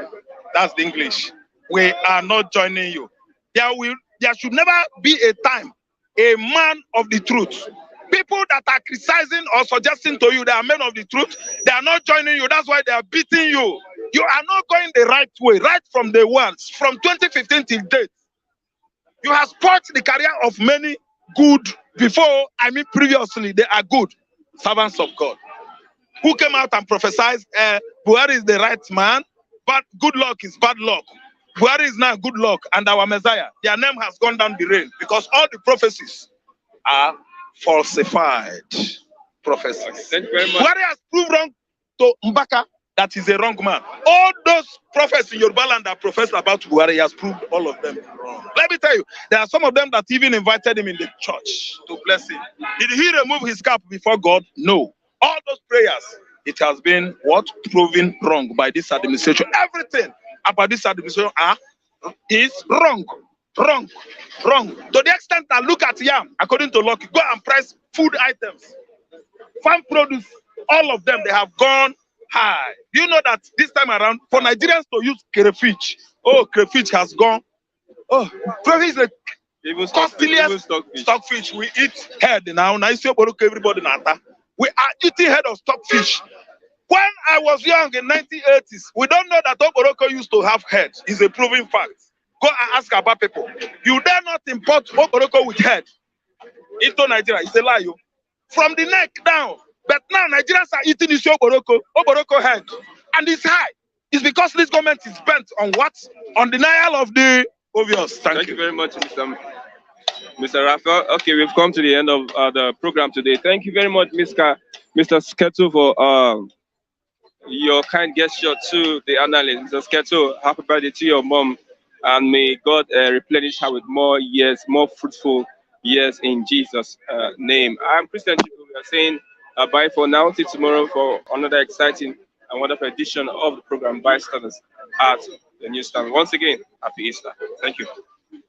That's the English. We are not joining you. There should never be a time a man of the truth. People that are criticizing or suggesting to you they are men of the truth, they are not joining you. That's why they are beating you. You are not going the right way, right from the ones, from 2015 till date. You have spoiled the career of many good previously, they are good servants of God who came out and prophesied, Buhari is the right man, but good luck is bad luck. Buhari is now good luck and our Messiah. Their name has gone down the rain because all the prophecies are falsified prophecies. Thank you very much. Buhari has proved wrong to Mbaka that he's a wrong man. All those prophets in Yoruba land that professed about Buhari, he has proved all of them wrong. Let me tell you, there are some of them that even invited him in the church to bless him. Did he remove his cap before God? No. All those prayers, it has been what? Proven wrong by this administration. Everything about this administration is wrong. To the extent that look at yam, according to Lucky, go and price food items. Farm produce, all of them, they have gone high. You know that this time around, for Nigerians to use crayfish, crayfish has gone. Crayfish is the costliest stockfish. We eat head now. Everybody we are eating head of stockfish. When I was young in 1980s, we don't know that Oboroko used to have head. It's a proven fact. Go and ask about people. You dare not import Oboroko with head into Nigeria. It's a lie. From the neck down. But now Nigerians are eating this Oboroko head. And it's high. It's because this government is bent on what? On denial of the obvious. Thank you very much, Mr. Raphael. Okay, we've come to the end of the program today. Thank you very much, Mr. Sketo, for your kind gesture to the analyst. Mr. Sketo, happy birthday to your mom, and may God replenish her with more years, more fruitful years in Jesus' name. I'm Christian. We are saying bye for now. Till tomorrow for another exciting and wonderful edition of the program Bystanders at the Newsstand. Once again, happy Easter. Thank you.